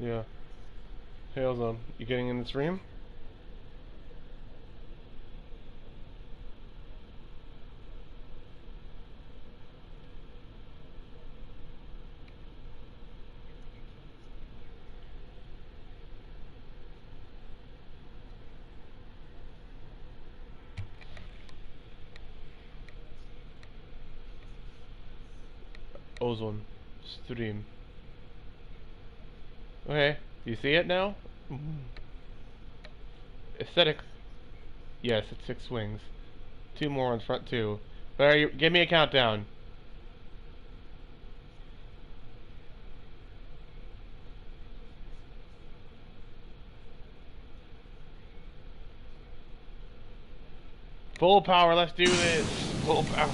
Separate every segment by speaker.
Speaker 1: Yeah. Hey, Ozone, you getting in the stream? Ozone. Stream. Okay. You see it now? Aesthetic. Yes, it's 6 swings. 2 more on front too. But give me a countdown. Full power, let's do this. Full power.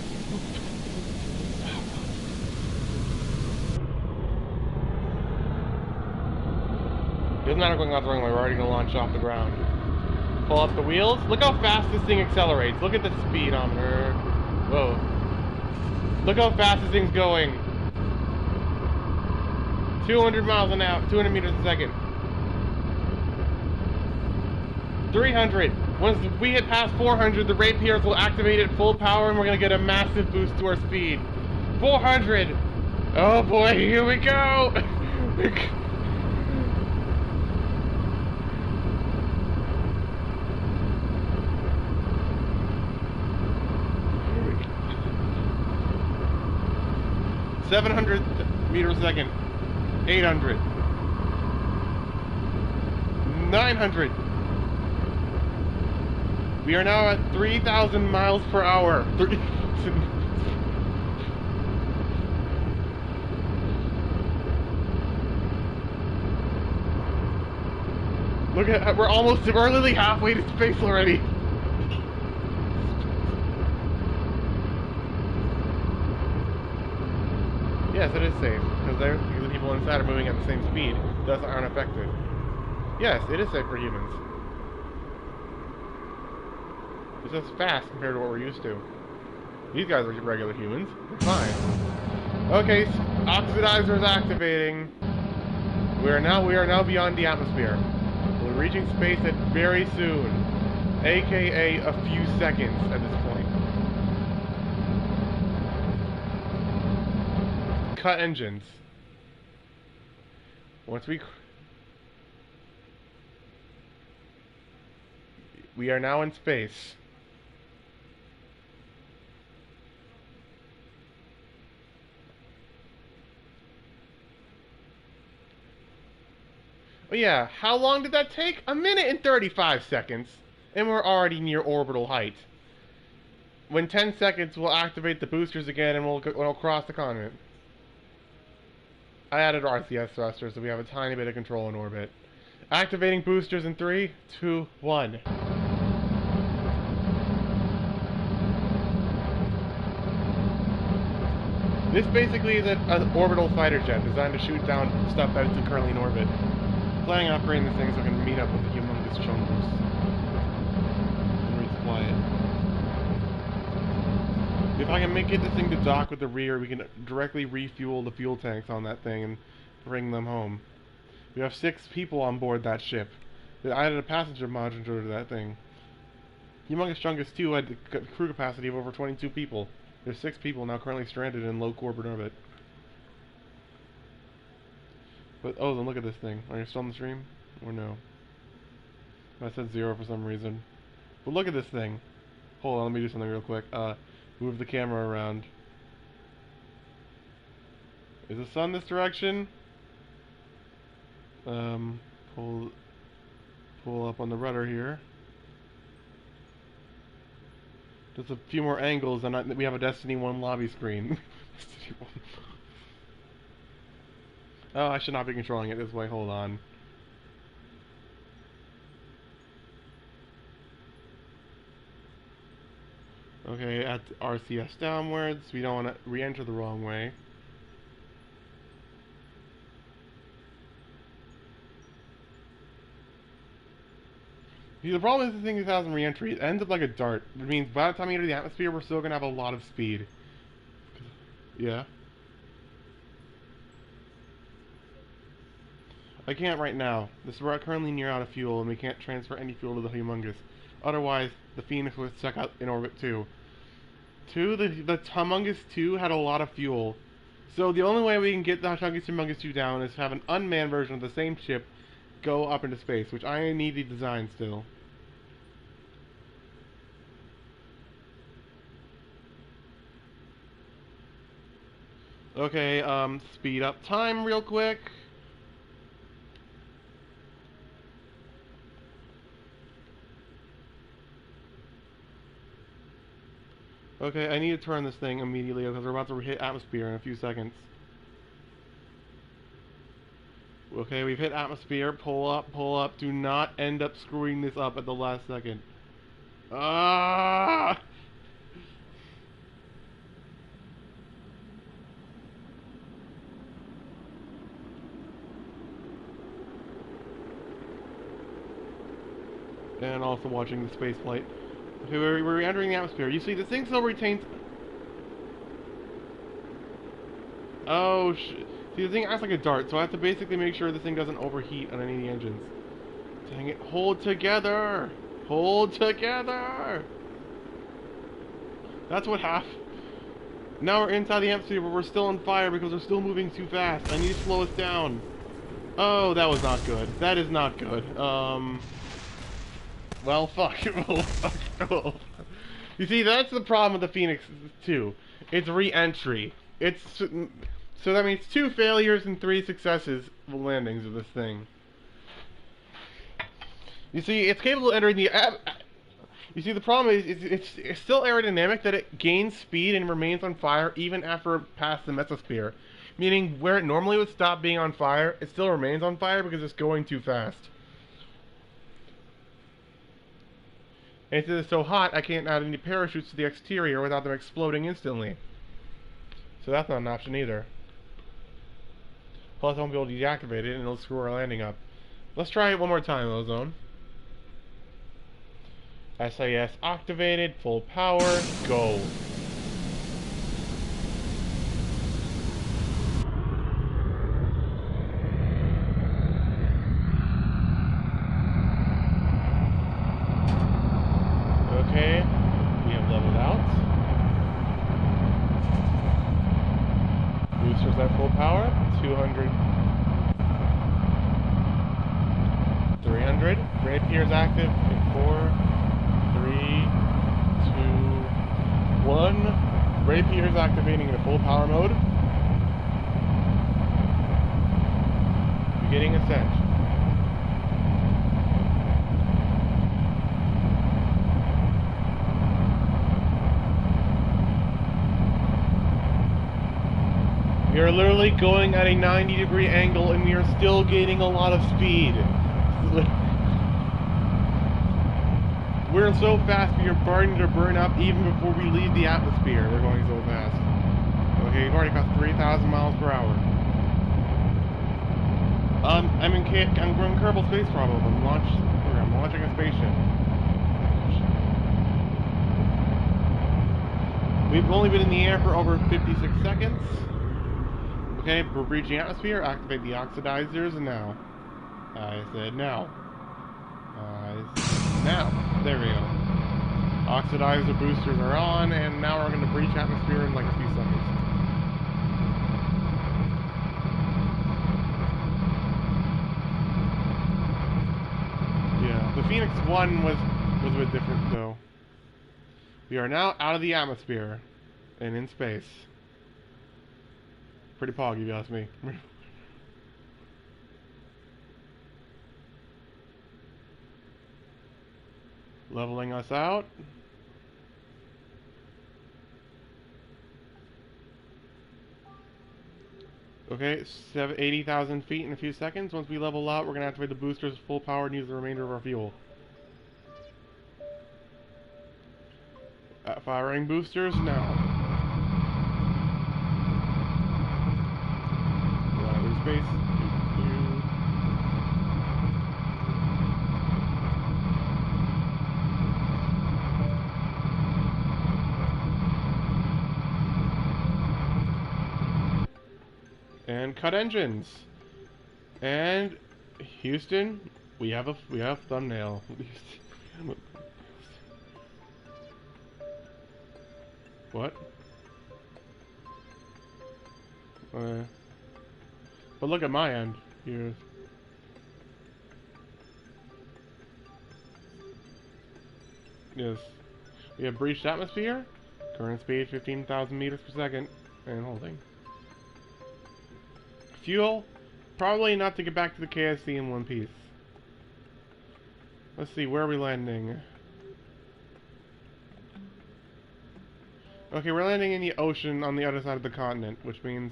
Speaker 1: Doesn't matter going off the runway, we're already gonna launch off the ground. Pull up the wheels. Look how fast this thing accelerates. Look at the speedometer. Whoa. Look how fast this thing's going. 200 miles an hour, 200 meters a second. 300. Once we hit past 400, the rapiers will activate at full power and we're gonna get a massive boost to our speed. 400. Oh boy, here we go. 700 meters a second. 800. 900. We are now at 3,000 miles per hour. Look at, we're literally halfway to space already. Yes, it is safe, because the people inside are moving at the same speed, thus aren't affected. Yes, it is safe for humans. It's just fast compared to what we're used to. These guys are regular humans. They're fine. Okay, oxidizers activating. We are now beyond the atmosphere. We're reaching space at very soon, aka a few seconds at this point. Cut engines. Once we are now in space. Oh yeah, how long did that take? 1 minute and 35 seconds. And we're already near orbital height. When 10 seconds, we'll activate the boosters again and we'll cross the continent. I added RCS thrusters so we have a tiny bit of control in orbit. Activating boosters in 3, 2, 1. This basically is an orbital fighter jet designed to shoot down stuff that is currently in orbit. Planning on operating this thing so we can meet up with the humongous chungus. And resupply it. If I can get this thing to dock with the rear, we can directly refuel the fuel tanks on that thing and bring them home. We have 6 people on board that ship. They added a passenger module to that thing. Humongous Chungus 2 had a crew capacity of over 22 people. There's 6 people now currently stranded in low orbit orbit. But, oh, then look at this thing. Are you still on the stream? Or no? I said 0 for some reason. But look at this thing. Hold on, let me do something real quick. Move the camera around. Is the sun this direction? Pull up on the rudder here. Just a few more angles, and we have a Destiny 1 lobby screen. Destiny 1. Oh, I should not be controlling it this way. Hold on. Okay, at RCS downwards. We don't want to re-enter the wrong way. See, the problem is this thing has re-entry. It ends up like a dart. It means by the time you get to the atmosphere, we're still going to have a lot of speed. Yeah. I can't right now. We're currently near out of fuel, and we can't transfer any fuel to the Humongous. Otherwise, the Phoenix would stuck out in orbit too. The Humongous 2 had a lot of fuel. So the only way we can get the Humongous 2 down is to have an unmanned version of the same ship go up into space, which I need to design still. Okay, speed up time real quick. Okay, I need to turn this thing immediately because we're about to hit atmosphere in a few seconds. Okay, we've hit atmosphere. Pull up, pull up. Do not end up screwing this up at the last second. Ah! And also watching the space flight. Okay, we're entering the atmosphere. You see, this thing still retains... Oh, see, the thing acts like a dart, so I have to basically make sure this thing doesn't overheat on any of the engines. Dang it, hold together! Hold together! That's what happened. Now we're inside the atmosphere, but we're still on fire because we're still moving too fast. I need to slow us down. Oh, that was not good. That is not good. Well, fuck. Well, fuck. Well. You see, that's the problem with the Phoenix 2. It's re-entry. It's... So that means 2 failures and 3 successes landings of this thing. You see, it's capable of entering the... You see, the problem is it's still aerodynamic, that it gains speed and remains on fire even after past the mesosphere. Meaning, where it normally would stop being on fire, it still remains on fire because it's going too fast. And since it's so hot, I can't add any parachutes to the exterior without them exploding instantly. So that's not an option either. Plus, I won't be able to deactivate it, and it'll screw our landing up. Let's try it one more time, Ozone. SAS activated, full power, go. Okay, we have leveled out. Boosters at full power, 200. 300. Rapier's active in 4, 3, 2, 1. Rapier's activating in full power mode. Beginning ascent. We are literally going at a 90-degree angle and we are still gaining a lot of speed. We're so fast we are starting to burn up even before we leave the atmosphere. We're going so fast. Okay, we've already got 3,000 miles per hour. I'm in Kerbal Space Problem. I'm launching a spaceship. We've only been in the air for over 56 seconds. Okay, we're breaching atmosphere. Activate the oxidizers now. I said now. Now. There we go. Oxidizer boosters are on, and now we're going to breach atmosphere in like a few seconds. Yeah, the Phoenix 1 was a bit different though. We are now out of the atmosphere and in space. Pretty poggy, if you ask me. Leveling us out. Okay, 80,000 feet in a few seconds. Once we level out, we're going to activate the boosters full power and use the remainder of our fuel. Firing boosters now. Lose space. And cut engines. And Houston, we have a thumbnail. What? But look at my end. Here. Yes. We have breached atmosphere. Current speed 15,000 meters per second. And holding. Fuel. Probably not to get back to the KSC in one piece. Let's see, where are we landing? Okay, we're landing in the ocean on the other side of the continent, which means,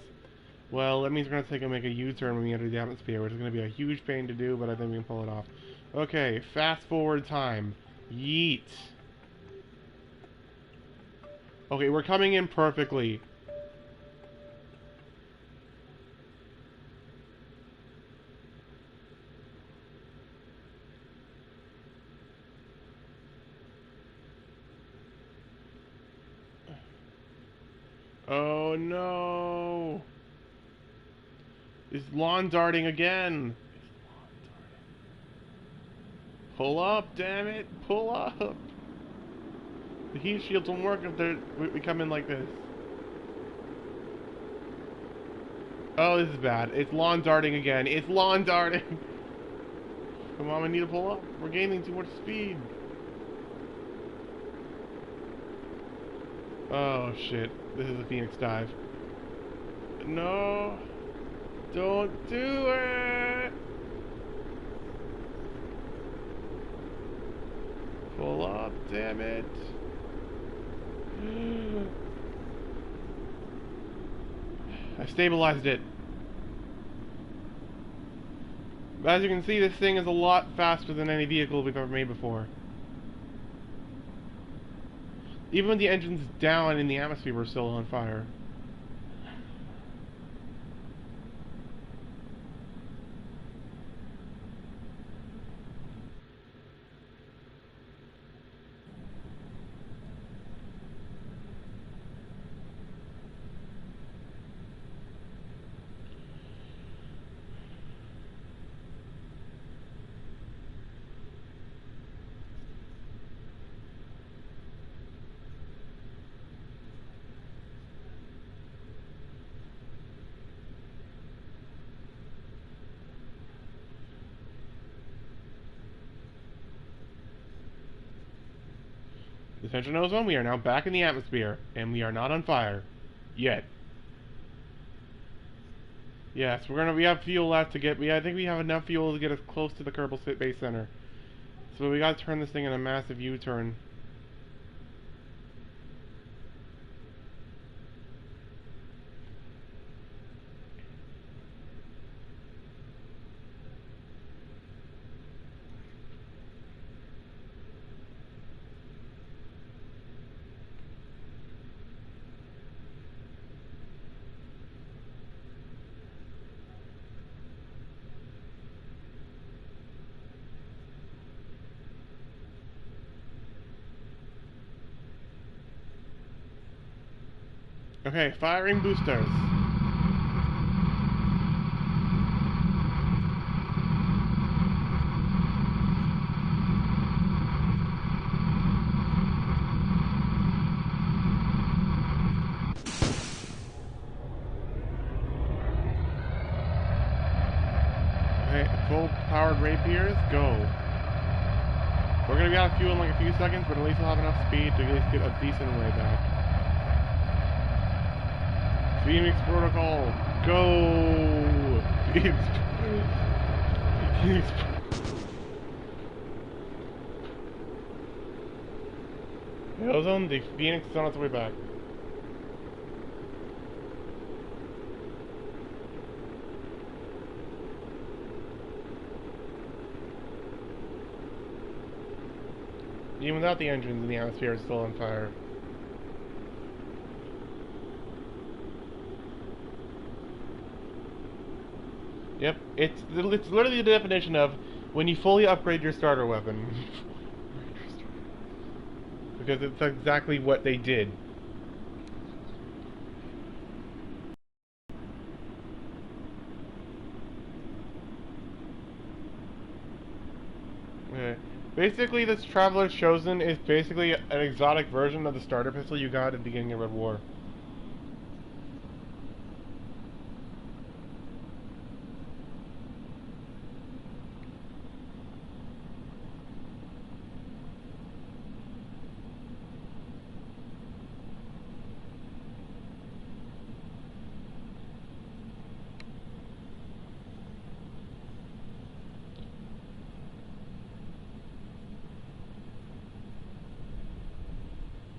Speaker 1: well, that means we're going to make a U-turn when we enter the atmosphere, which is going to be a huge pain to do, but I think we can pull it off. Okay, fast forward time. Yeet. Okay, we're coming in perfectly. Oh no! It's lawn darting again! Pull up, damn it! Pull up! The heat shields won't work if we come in like this. Oh, this is bad. It's lawn darting again. It's lawn darting! Come on, we need to pull up. We're gaining too much speed. Oh shit. This is a Phoenix dive. No! Don't do it! Pull up, damn it! I stabilized it. As you can see, this thing is a lot faster than any vehicle we've ever made before. Even when the engine's down in the atmosphere, we're still on fire. The Central Ozone, we are now back in the atmosphere, and we are not on fire. Yet. Yes, we have fuel left to get, I think we have enough fuel to get us close to the Kerbal Space Center. So we gotta turn this thing in a massive U-turn. Okay, firing boosters. Okay, full powered rapiers, go. We're gonna be out of fuel in like a few seconds, but at least we'll have enough speed to at least get a decent way back. Phoenix Protocol, go! Phoenix. Ozone, the Phoenix is on its way back. Even without the engines in the atmosphere, it's still on fire. Yep, it's literally the definition of when you fully upgrade your starter weapon. Because it's exactly what they did. Basically, this Traveler's Chosen is basically an exotic version of the starter pistol you got at the beginning of Red War.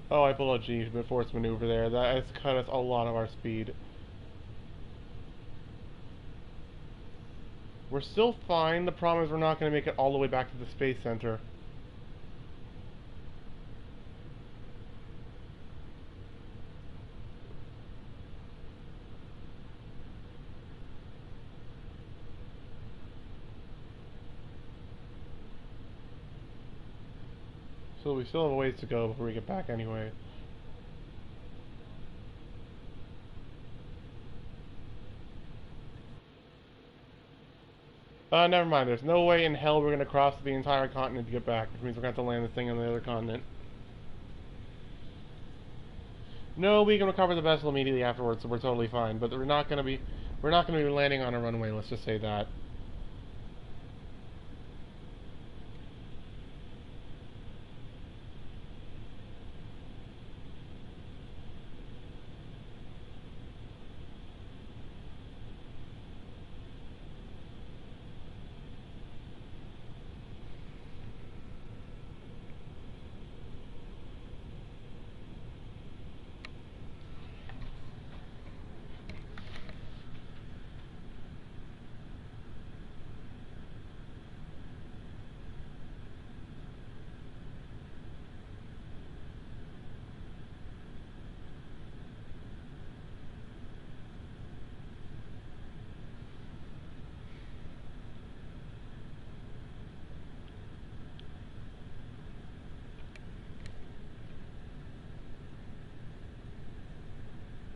Speaker 1: Oh, I pulled a G force maneuver there. That has cut us a lot of our speed. We're still fine. The problem is we're not going to make it all the way back to the space center. So we still have a ways to go before we get back anyway. Never mind. There's no way in hell we're going to cross the entire continent to get back, which means we're going to have to land this thing on the other continent. No, we can recover the vessel immediately afterwards, so we're totally fine. But we're not going to be landing on a runway. Let's just say that.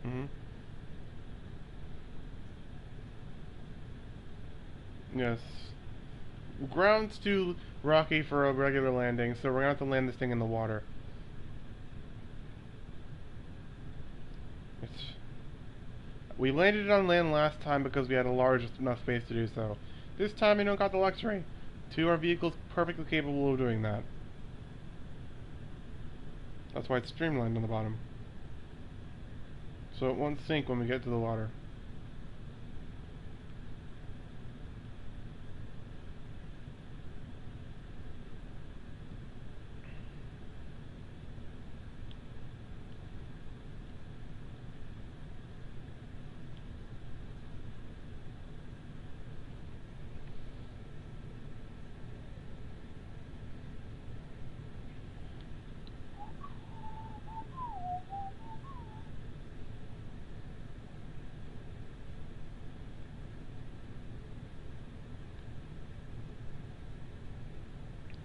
Speaker 1: Mm-hmm. Yes. Ground's too rocky for a regular landing, so we're going to have to land this thing in the water. We landed it on land last time because we had a large enough space to do so. This time we don't got the luxury. Our vehicles perfectly capable of doing that. That's why it's streamlined on the bottom. So it won't sink when we get to the water.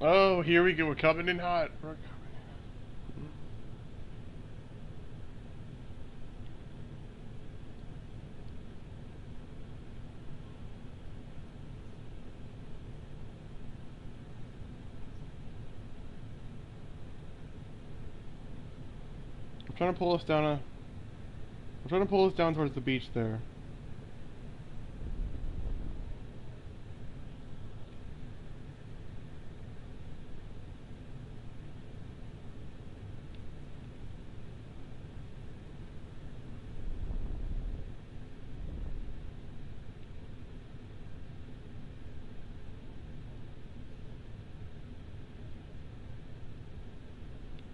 Speaker 1: Oh, here we go. We're coming in hot. I'm trying to pull us down I'm trying to pull us down towards the beach there.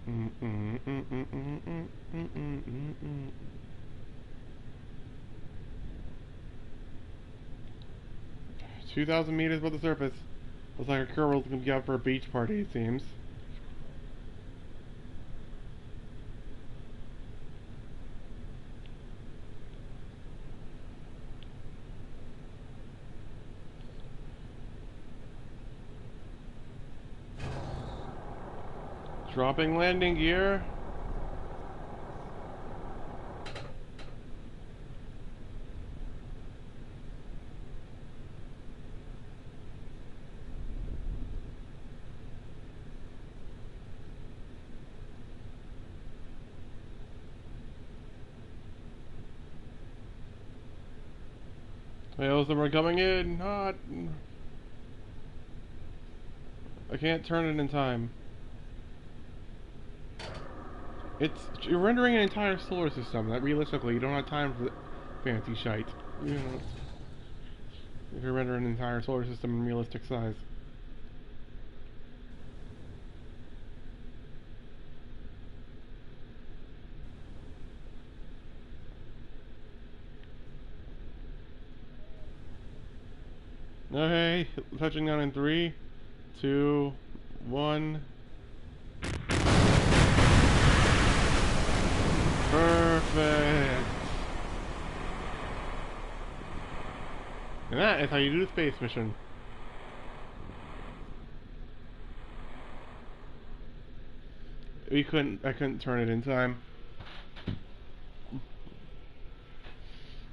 Speaker 1: Mm -mm -mm -mm -mm -mm -mm -mm -mm -mm. 2,000 meters above the surface. Looks like our current's gonna be out for a beach party, it seems. Dropping landing gear. Whales are coming in. Hot. I can't turn it in time. You're rendering an entire solar system. That realistically, you don't have time for fancy shite. You know, if you're rendering an entire solar system in realistic size. Okay, touching down in 3, 2, 1. Perfect. And that is how you do the space mission. I couldn't turn it in time.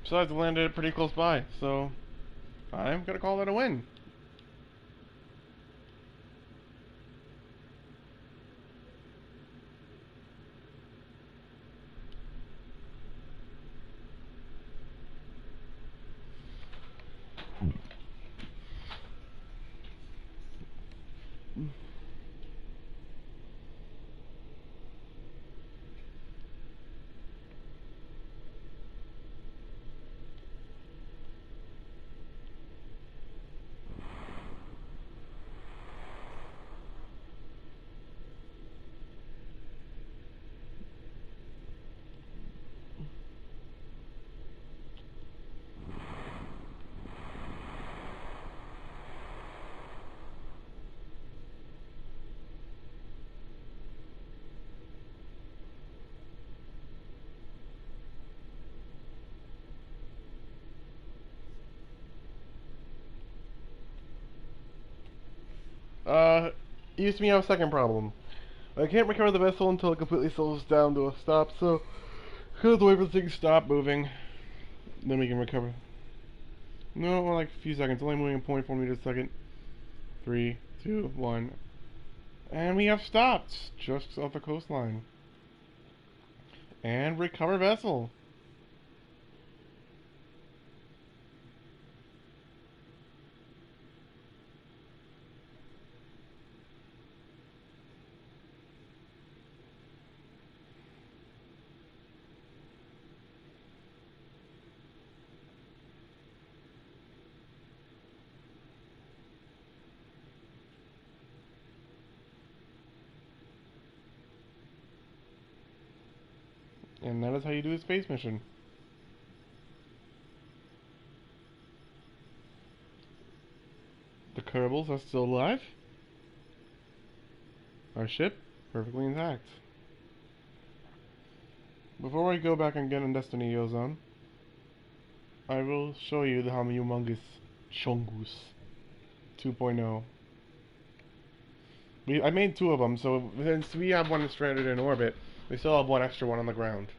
Speaker 1: Besides, I landed it pretty close by, so I'm gonna call that a win. Used to me have a second problem. I can't recover the vessel until it completely slows down to a stop, so I have to wait for the thing to stop moving. Then we can recover. No, like a few seconds. Only moving at 0.4 meters a second. 3, 2, 1. And we have stopped just off the coastline. And recover vessel. And that is how you do a space mission. The Kerbals are still alive. Our ship, perfectly intact. Before I go back and get in Destiny Ozone, I will show you the humongous Chongus 2.0. I made 2 of them, so since we have one stranded in orbit, we still have one extra one on the ground.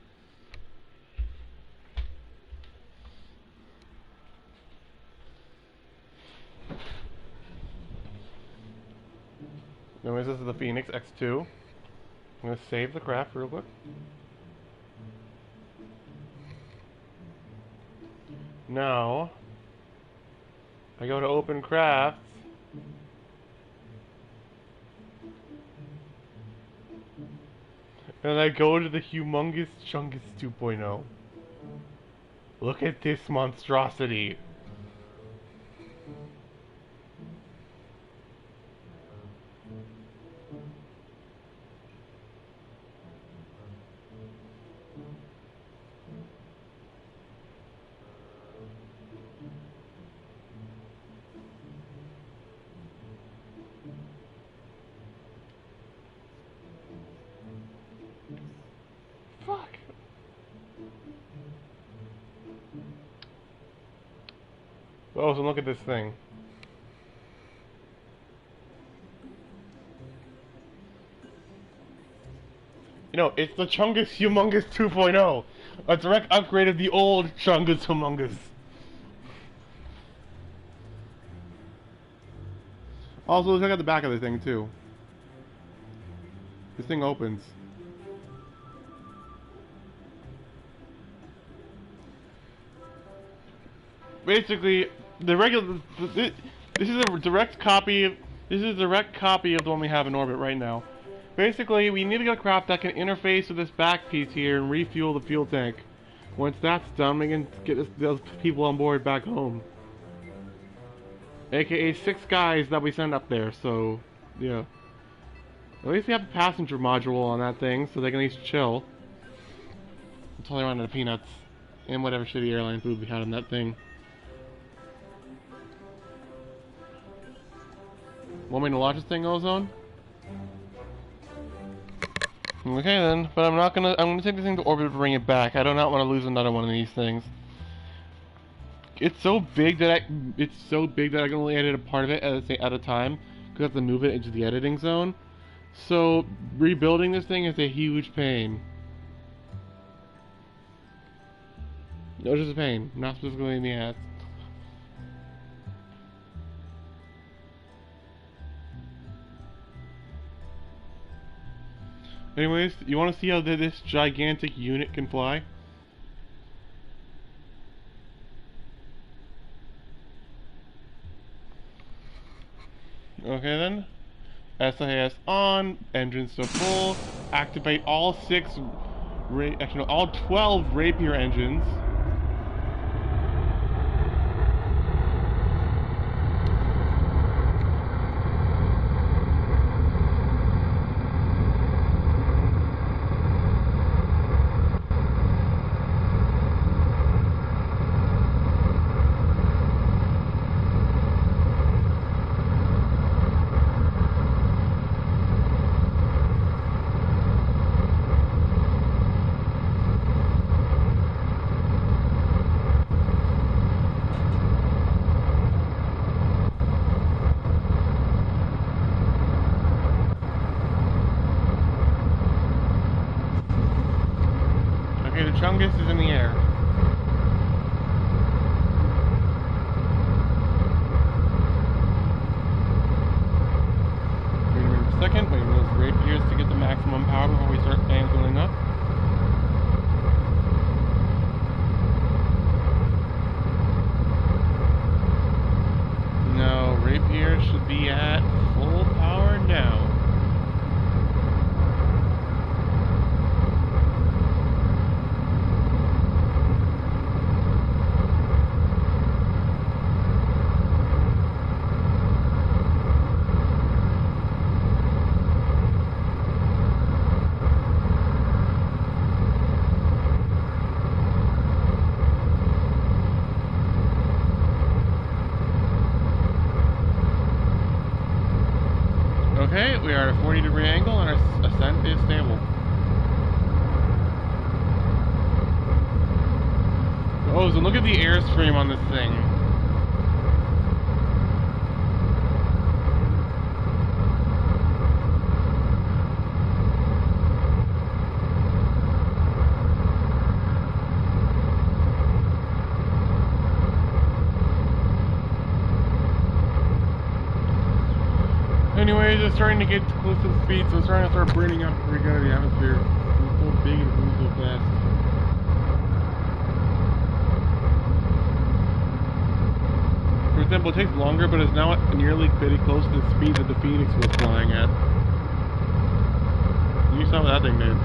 Speaker 1: Anyways, this is the Phoenix X2. I'm going to save the craft real quick. Now, I go to open crafts. And I go to the humongous Chungus 2.0. Look at this monstrosity. Fuck. Oh, so look at this thing. You know, it's the Chungus Humongous 2.0. A direct upgrade of the old Chungus Humongous. Also, check out the back of the thing, too. This thing opens. basically, the regular. This is a direct copy. This is a direct copy of the one we have in orbit right now. Basically, we need to get a craft that can interface with this back piece here and refuel the fuel tank. Once that's done, we can get those people on board back home. AKA 6 guys that we send up there. So, yeah. At least we have a passenger module on that thing, so they can at least chill until they run out of peanuts and whatever shitty airline food we had in that thing. Want me to launch this thing, Ozone? Okay then, but I'm gonna take this thing to orbit to bring it back. I do not want to lose another one of these things. It's so big that I can only edit a part of it at a time, because I have to move it into the editing zone. So rebuilding this thing is a huge pain. No, just a pain, not specifically in the ass. Anyways, you want to see how this gigantic unit can fly? Okay then. SAS on, engines to full, activate all 12 Rapier engines. Chungus is in the air. Wait a second, wait for those Rapiers to get the maximum power before we start angling up. No, Rapier should be at full power now. Okay, we are at a 40-degree angle and our ascent is stable. Oh, so look at the airstream on this thing. Anyways, it's starting to get close to the speed, so it's starting to start burning up before we go to the atmosphere. It's so big and it moves so fast. For example, it takes longer, but it's now nearly pretty close to the speed that the Phoenix was flying at. You saw what that thing did.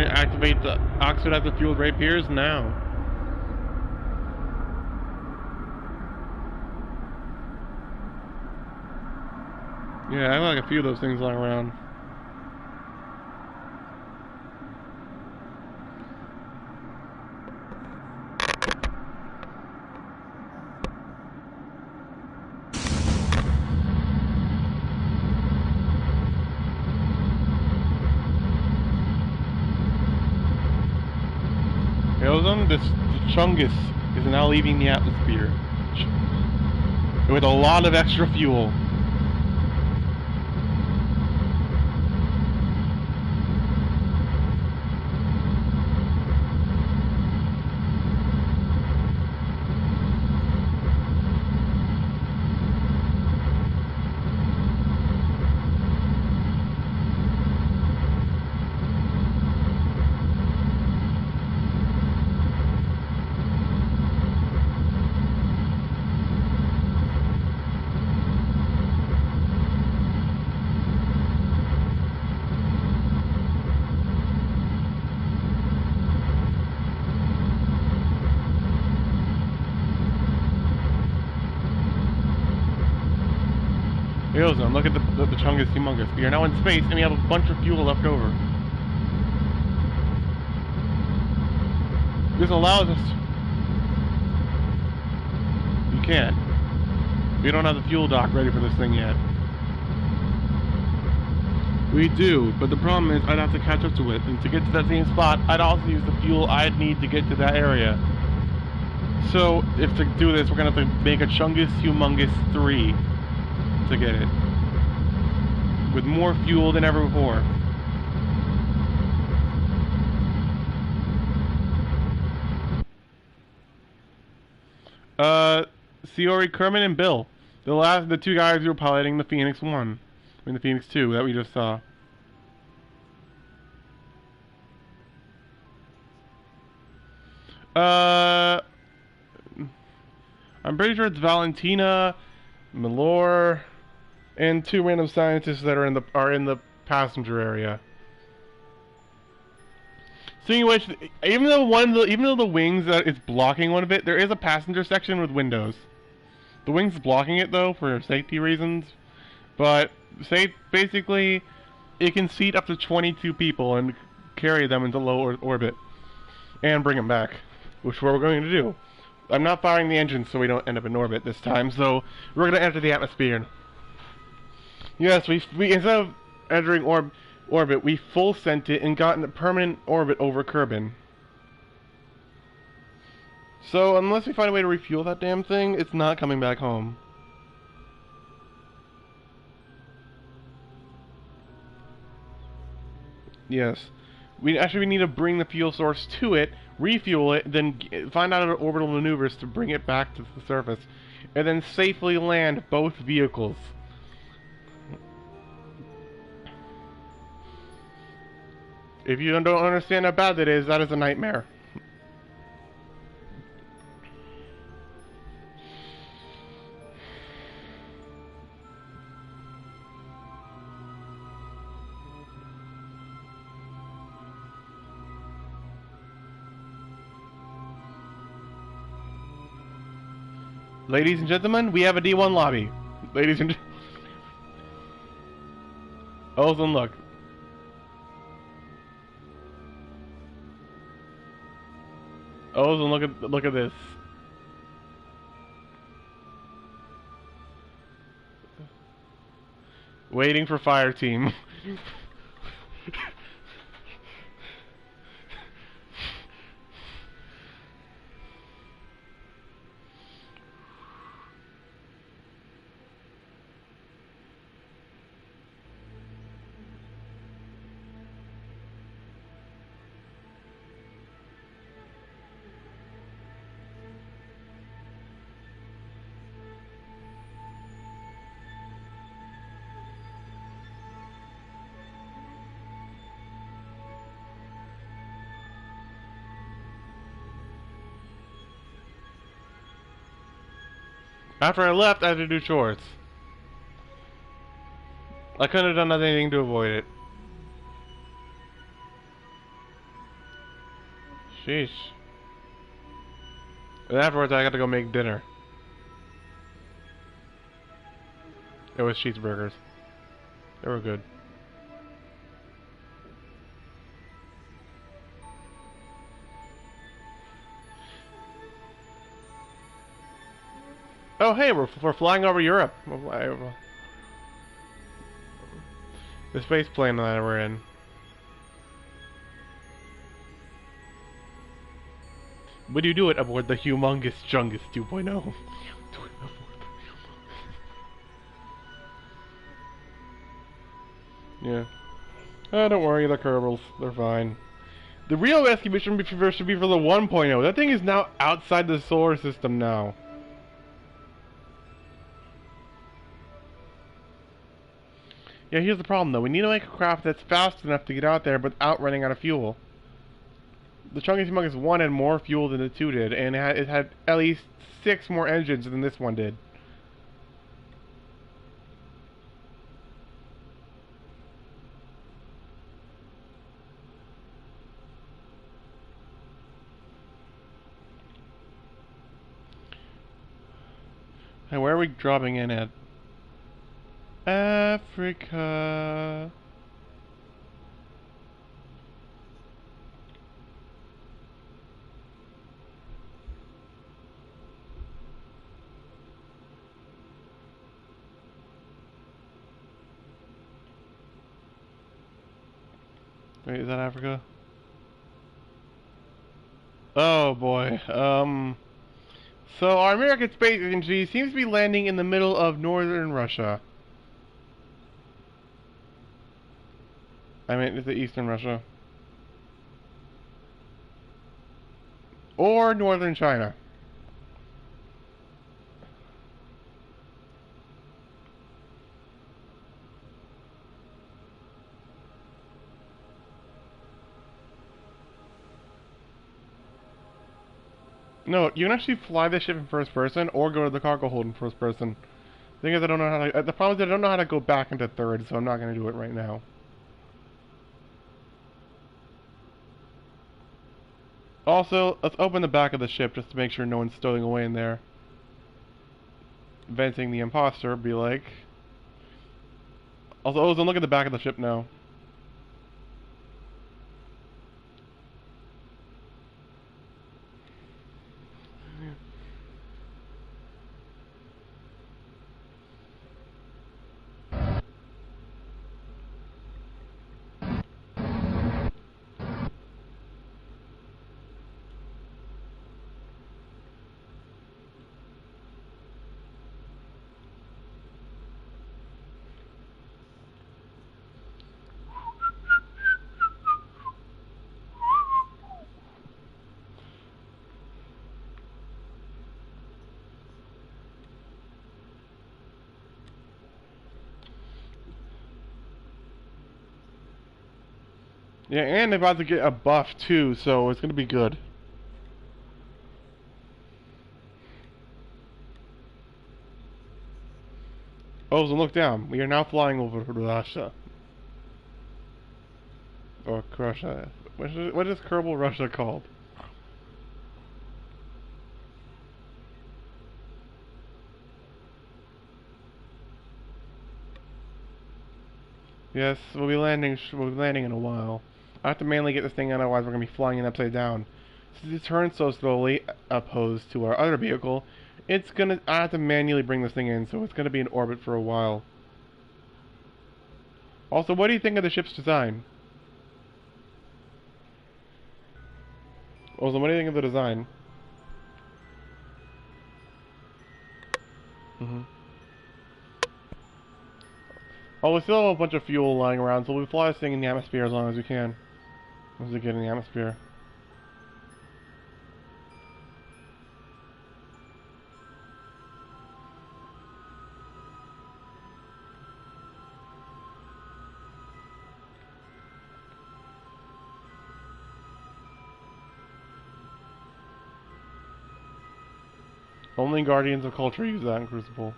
Speaker 1: Activate the oxidized fueled Rapiers now. Yeah, I have like a few of those things lying around. The Chungus is now leaving the atmosphere with a lot of extra fuel. Hey, Ozone, look at the Chungus Humongous. We are now in space, and we have a bunch of fuel left over. This allows us... You can't. We don't have the fuel dock ready for this thing yet. We do, but the problem is I'd have to catch up to it, and to get to that same spot, I'd also use the fuel I'd need to get to that area. So, if to do this, we're gonna have to make a Chungus Humongous 3 to get it. With more fuel than ever before. Siori, Kerman, and Bill. The two guys who were piloting the Phoenix 1. I mean the Phoenix 2 that we just saw. I'm pretty sure it's Valentina, Milor, and two random scientists that are in the passenger area. Speaking of which, even though the wings is blocking one of it, there is a passenger section with windows. The wing's blocking it though for safety reasons, but basically it can seat up to 22 people and carry them into low orbit and bring them back, which we're going to do. I'm not firing the engines so we don't end up in orbit this time, so we're going to enter the atmosphere. Yes, we instead of entering orbit, we full sent it and got in a permanent orbit over Kerbin. So unless we find a way to refuel that damn thing, it's not coming back home. Yes. We need to bring the fuel source to it, refuel it, then find out orbital maneuvers to bring it back to the surface, and then safely land both vehicles. If you don't understand how bad that is a nightmare. Ladies and gentlemen, we have a D1 lobby. Ladies and Ozone, look. Ozone, look at this. Waiting for fire team. After I left, I had to do chores. I couldn't have done anything to avoid it. Sheesh. And afterwards, I got to go make dinner. It was cheeseburgers. They were good. Oh, hey, we're flying over Europe. The space plane that we're in. Would you do it aboard the Humongous Chungus 2.0? Yeah. Oh, don't worry, the Kerbals. They're fine. The real rescue mission should be for the 1.0. That thing is now outside the solar system now. Yeah, here's the problem though. We need to make a craft that's fast enough to get out there without running out of fuel. The Chungus Humongous 1 had more fuel than the 2 did, and it had at least 6 more engines than this one did. And where are we dropping in at? Africa. Wait, is that Africa? Oh boy. So our American Space Agency seems to be landing in the middle of northern Russia. I mean, it's the eastern Russia. Or northern China. No, you can actually fly this ship in first person or go to the cargo hold in first person. The thing is, I don't know how to. The problem is, I don't know how to go back into third, so I'm not going to do it right now. Also, let's open the back of the ship just to make sure no one's stowing away in there. Venting the imposter, be like. Also, Ozone, look at the back of the ship now. Yeah, and they're about to get a buff too, so it's going to be good. Ozone, look down. We are now flying over Russia. Or Russia. What is Kerbal Russia called? Yes, we'll be landing in a while. I have to manually get this thing out, otherwise we're going to be flying it upside down. Since it turns so slowly, opposed to our other vehicle, I have to manually bring this thing in, so it's gonna be in orbit for a while. Also, what do you think of the ship's design? Also, what do you think of the design? Oh, we still have a bunch of fuel lying around, so we'll fly this thing in the atmosphere as long as we can. Once we get in the atmosphere. Only Guardians of Culture use that in Crucible.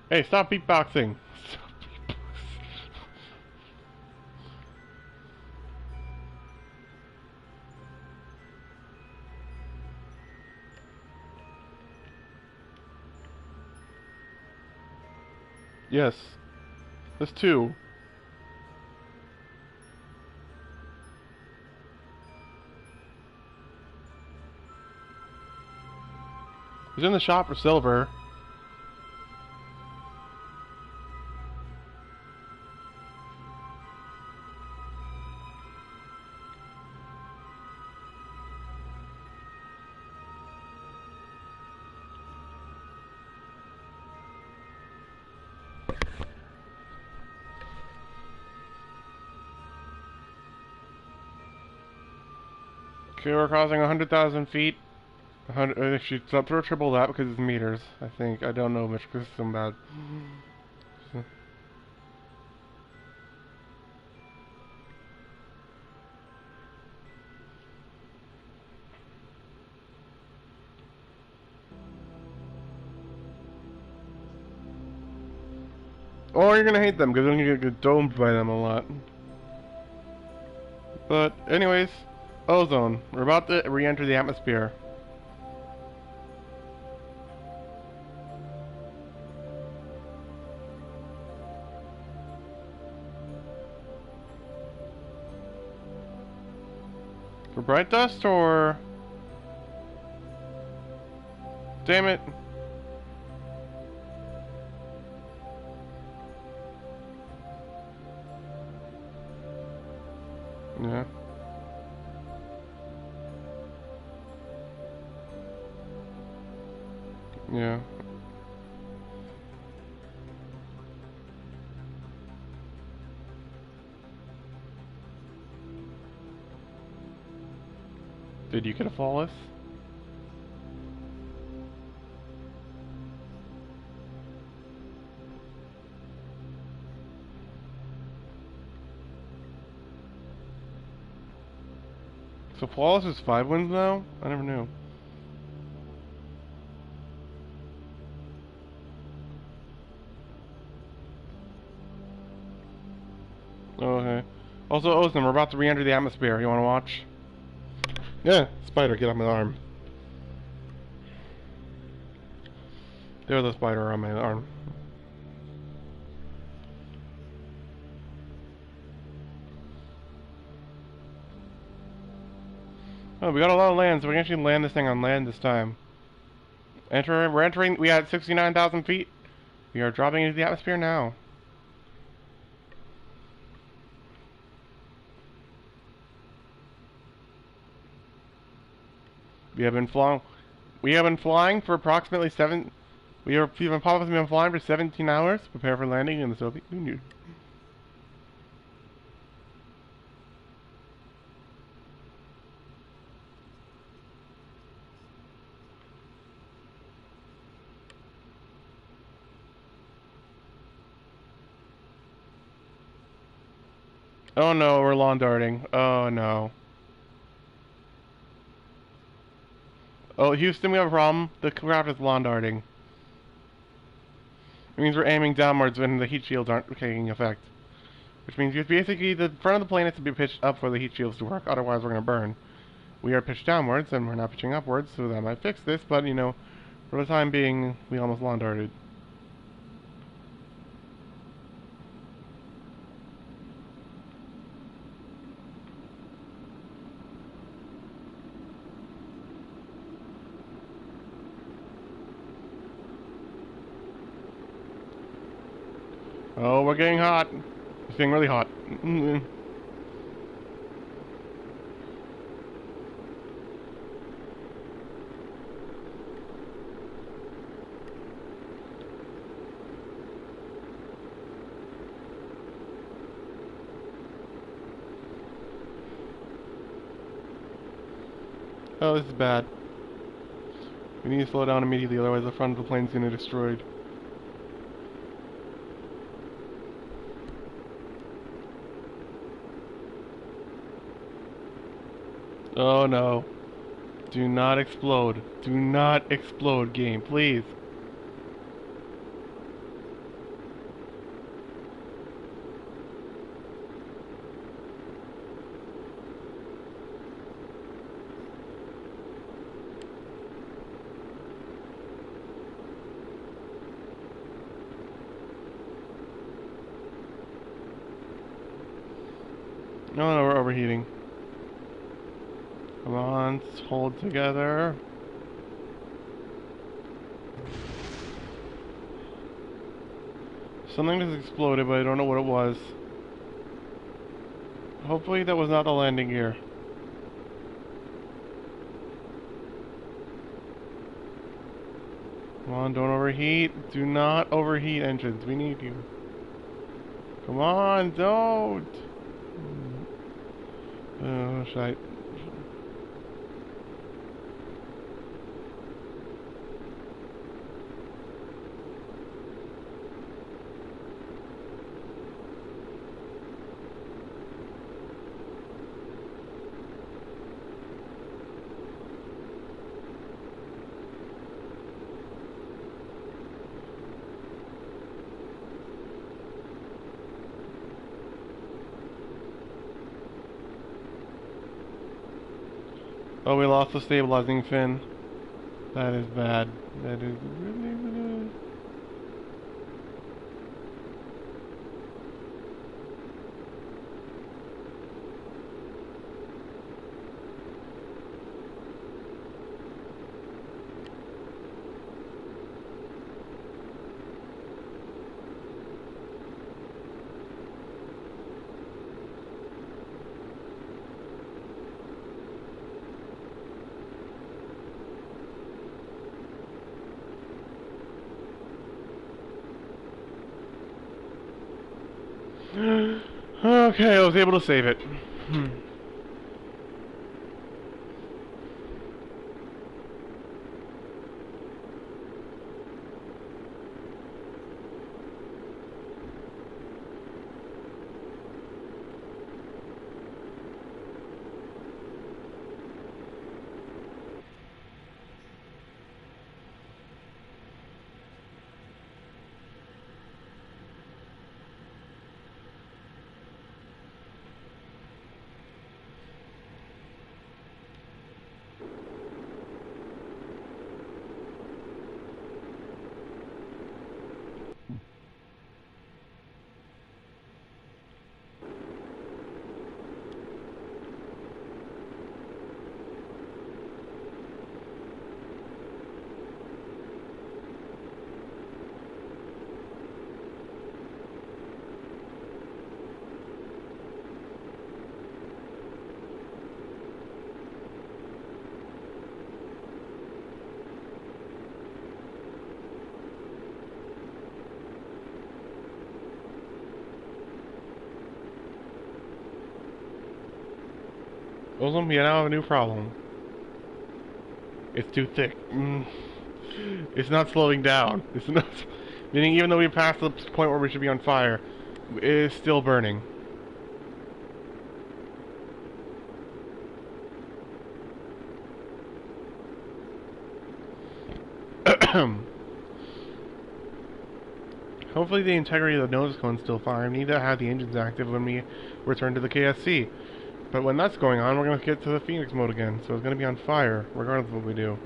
Speaker 1: Hey, stop beatboxing! Yes. There's two. He's in the shop for silver. Okay, we're crossing 100,000 feet. Actually, it's up to triple that because it's meters, I think. I don't know much because it's so bad. So. Or you're gonna hate them, because you're gonna get domed by them a lot. But, anyways, ozone. We're about to re-enter the atmosphere. For bright dust, or... Damn it. Yeah. Yeah. Did you get a flawless? So flawless is 5 wins now? I never knew. Oh, okay. Also, ozone, we're about to re-enter the atmosphere. You wanna watch? Yeah, spider, get on my arm. There's a spider on my arm. Oh, we got a lot of land, so we can actually land this thing on land this time. We're entering, we had 69,000 feet. We are dropping into the atmosphere now. We have been flying for approximately we've been flying for 17 hours. Prepare for landing in the Soviet Union. Oh no, we're lawn darting. Oh no. Oh, Houston, we have a problem. The craft is lawn darting. It means we're aiming downwards when the heat shields aren't taking effect. Which means basically the front of the plane has to be pitched up for the heat shields to work, otherwise we're going to burn. We are pitched downwards, and we're not pitching upwards, so that might fix this, but, you know, for the time being, we almost lawn darted. Oh, we're getting hot. It's getting really hot. Oh, this is bad. We need to slow down immediately, otherwise the front of the plane's gonna get destroyed. Oh no. Do not explode. Do not explode, game, please. No, no, we're overheating. Come on, hold together. Something just exploded, but I don't know what it was. Hopefully that was not the landing gear. Come on, don't overheat. Do not overheat engines. We need you. Come on, don't! Should I... Oh, we lost the stabilizing fin. That is bad. That is really bad. Okay, I was able to save it. Awesome, we now have a new problem. It's too thick. It's not slowing down. It's not. Meaning, even though we passed the point where we should be on fire, it is still burning. Hopefully the integrity of the nose cone's still fine. We need to have the engines active when we return to the KSC. But when that's going on, we're going to get to the Phoenix mode again. So it's going to be on fire, regardless of what we do.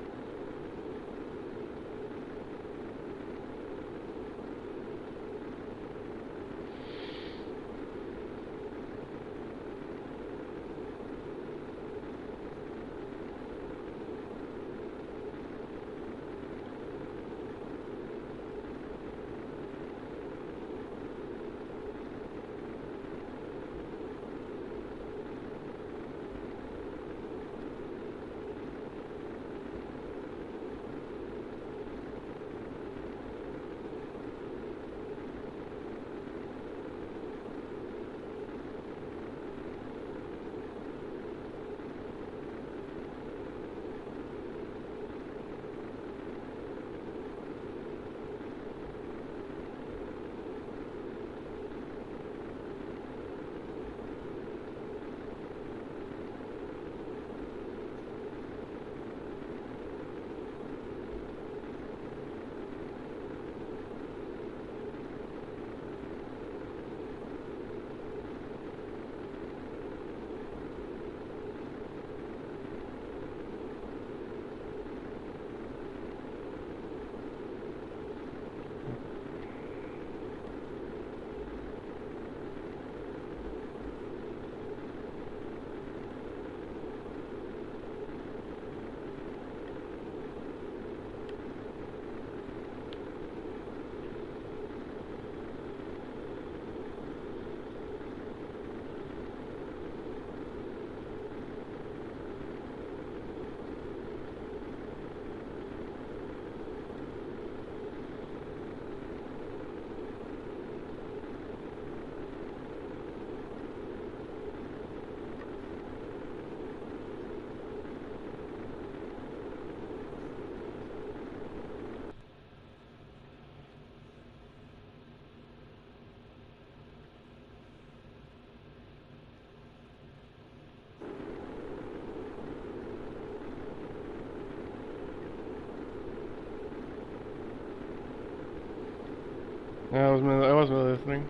Speaker 1: I wasn't really listening.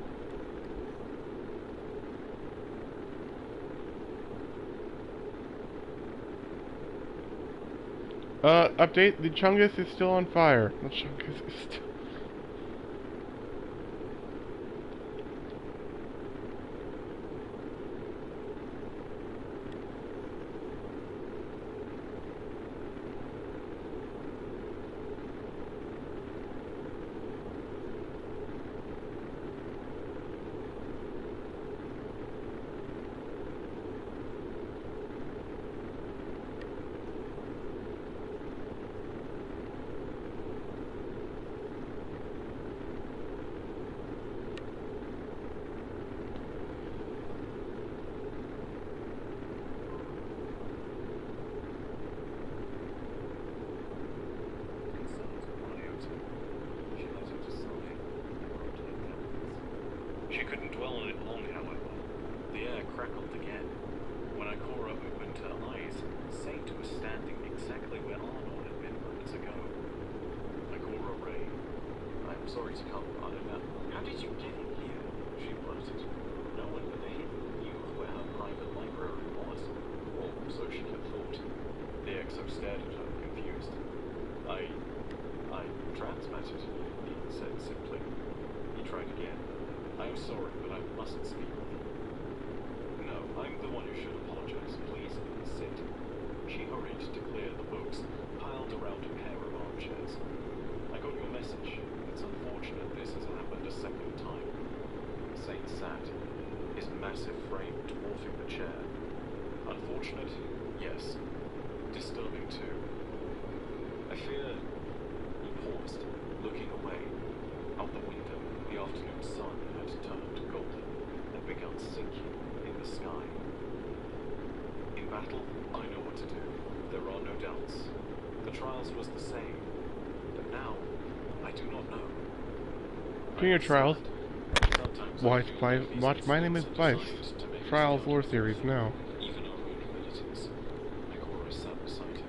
Speaker 1: Update, the Chungus is still on fire. The Chungus is still...
Speaker 2: She couldn't dwell on it long, however. The air crackled again. When Ikora opened her eyes, Saint was standing exactly where Arnor had been moments ago. Ikora Ray, I'm sorry to come, I don't know. How did you get in here? She blurted. No one but the Hidden knew where her private library was. Or so she had thought. The Exo stared at her, confused. I transmitted, he said simply. He tried again. I'm sorry, but I mustn't speak with you. No, I'm the one who should apologize. Please, sit. She hurried to clear the books, piled around a pair of armchairs. I got your message. It's unfortunate this has happened a second time. Saint sat, his massive frame dwarfing the chair. Unfortunate? Yes. Disturbing too. I fear... He paused, looking away. Out the window, the afternoon sun had turned golden and begun sinking in the sky. In battle, I know what to do. There are no doubts. The trials was the same. But now, I do not know.
Speaker 1: Doing your trials. Watch My Name is Vice. Trials lore series now.
Speaker 2: Even our own abilities. Ikora sat beside him.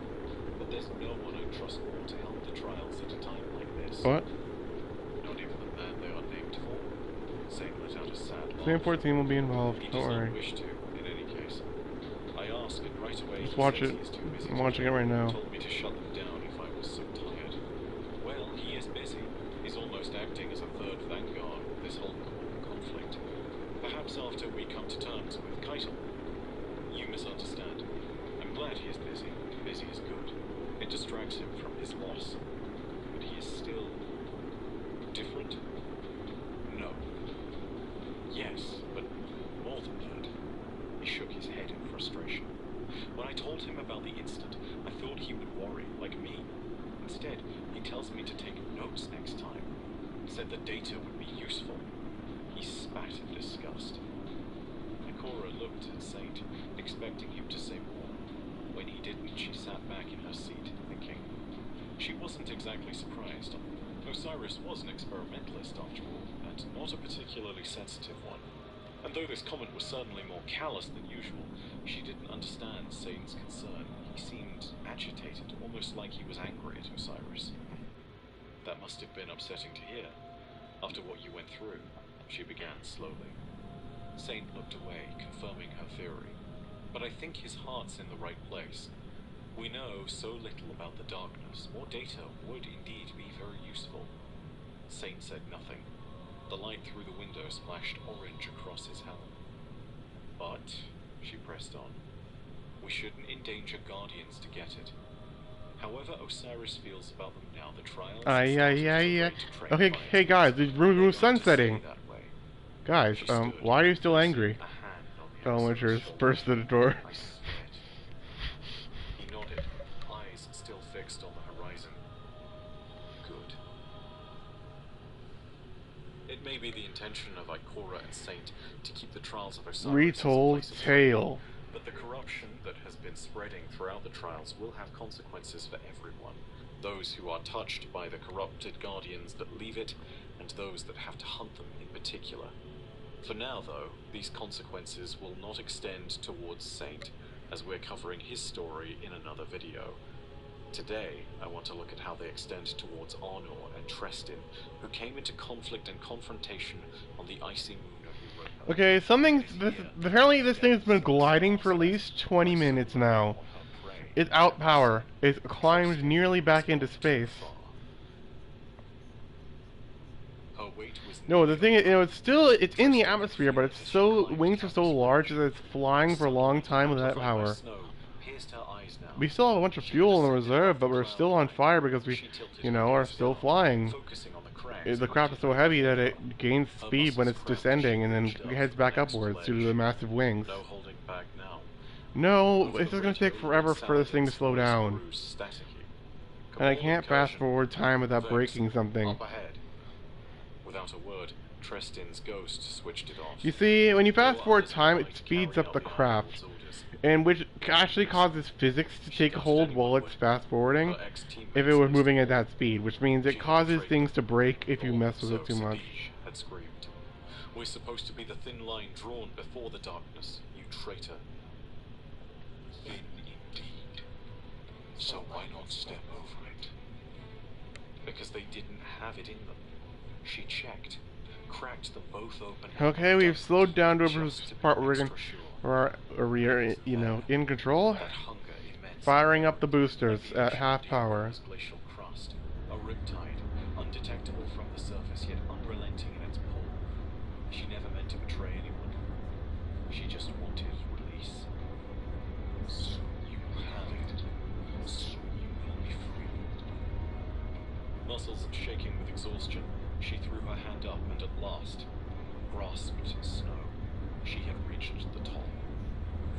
Speaker 2: But there's no one I trust more to help the trials at a time like this.
Speaker 1: What? Sam 14 will be involved, don't worry.
Speaker 2: Wish to, in any case. I asked, and right away
Speaker 1: just watch it. I'm watching it right now.
Speaker 2: Told me to shut them down if I was so tired. Well, he is busy. He's almost acting as a third vanguard of this whole conflict. Perhaps after we come to terms with Keitel. You misunderstand. I'm glad he is busy. Busy is good. It distracts him from his loss. But he is still... different? No. Yes, but more than that. He shook his head in frustration. When I told him about the incident, I thought he would worry, like me. Instead, he tells me to take notes next time. Said the data would be useful. He spat in disgust. Ikora looked at Saint, expecting him to say more. When he didn't, she sat back in her seat, thinking. She wasn't exactly surprised. Osiris was an experimentalist, after all, and not a particularly sensitive one. And though this comment was certainly more callous than usual, she didn't understand Saint's concern. He seemed agitated, almost like he was angry at Osiris. That must have been upsetting to hear. After what you went through, she began slowly. Saint looked away, confirming her theory. But I think his heart's in the right place. We know so little about the darkness. More data would indeed be very useful. Saint said nothing. The light through the window splashed orange across his helm. But, she pressed on, we shouldn't endanger Guardians to get it. However Osiris feels about them now, the trials...
Speaker 1: Okay, hey guys, the room sunsetting. Guys, why are you still angry? Fellow Witchers burst through the door.
Speaker 2: He nodded, eyes still fixed on the horizon. Good. It may be the intention of Ikora and Saint to keep the trials of Osiris
Speaker 1: retold tale.
Speaker 2: But the corruption that has been spreading throughout the trials will have consequences for everyone. Those who are touched by the corrupted Guardians that leave it, and those that have to hunt them in particular. For now, though, these consequences will not extend towards Saint, as we're covering his story in another video. Today, I want to look at how they extend towards Arnor and Trestin, who came into conflict and confrontation on the icy moon of Europa.
Speaker 1: Okay, apparently this thing's been gliding for at least 20 minutes now. It's out power. It's climbed nearly back into space.
Speaker 2: Her weight was
Speaker 1: No, the thing is, it's in the atmosphere, but it's so, wings are so large that it's flying for a long time with that power. We still have a bunch of fuel in reserve, but we're still on fire because we, are still flying. The craft is so heavy that it gains speed when it's descending and then heads back upwards due to the massive wings. No, it's just going to take forever for this thing to slow down. And I can't fast forward time without breaking something.
Speaker 2: Without a word, Trestin's ghost switched it off.
Speaker 1: You see, when you fast forward time, it speeds up the craft, and which actually causes physics to take hold while it's fast forwarding, if it was moving at that speed, which means it causes things to break if you mess with it too much.
Speaker 2: Had screamed. We're supposed to be the thin line drawn before the darkness, you traitor. Thin indeed. So why not step over it? Because they didn't have it in them. She checked, cracked them both open.
Speaker 1: Okay, we've slowed down to a part where we're in control. Firing up the boosters at half power.
Speaker 2: Glacial crust, a riptide, undetectable from the surface yet unrelenting in its pull. She never meant to betray anyone. She just wanted release. So you have it. So you will be free. Muscles shaking with exhaustion, she threw her hand up and at last grasped snow. She had reached the top.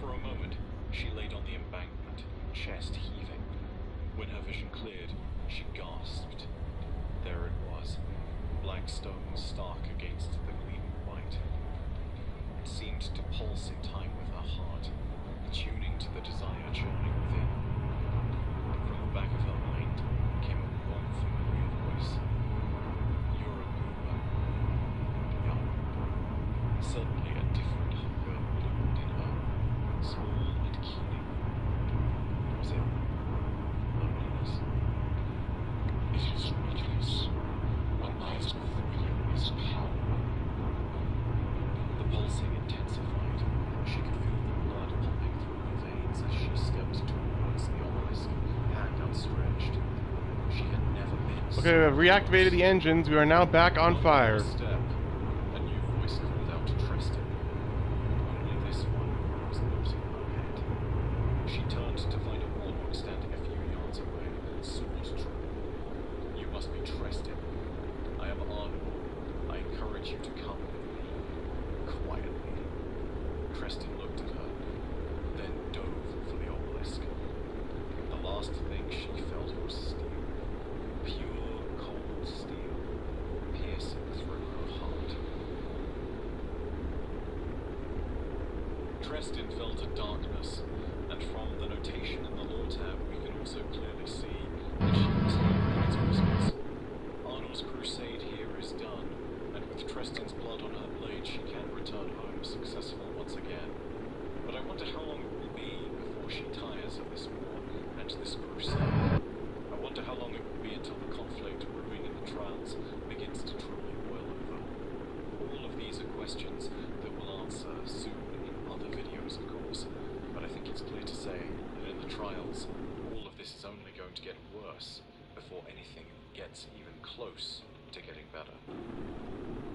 Speaker 2: For a moment, she laid on the embankment, chest heaving. When her vision cleared, she gasped. There it was, black stone stark against the gleaming white. It seemed to pulse in time with her heart, tuning to the desire churning within. From the back of her mind came a warm, familiar voice. Suddenly a different hunger bloomed in her, small and keen. Was it loneliness? It is weakness. What lies within you is power. The pulsing intensified. She could feel the blood pumping through her veins as she stepped towards the obelisk, hand outstretched. She had never been so.
Speaker 1: Okay, we've reactivated the engines. We are now back on fire.
Speaker 2: Trestin felt a darkness, and from the notation in the lore tab, we can also clearly see that she was in its whispers. Arno's crusade here is done, and with Trestin's blood on her blade, she can return home successful once again. But I wonder how long it will be before she tires of this war and this crusade. I wonder how long it will be until the conflict brewing in the trials begins to truly boil over. All of these are questions that we'll answer soon in other videos, of course, but I think it's clear to say that in the trials, all of this is only going to get worse before anything gets even close to getting better.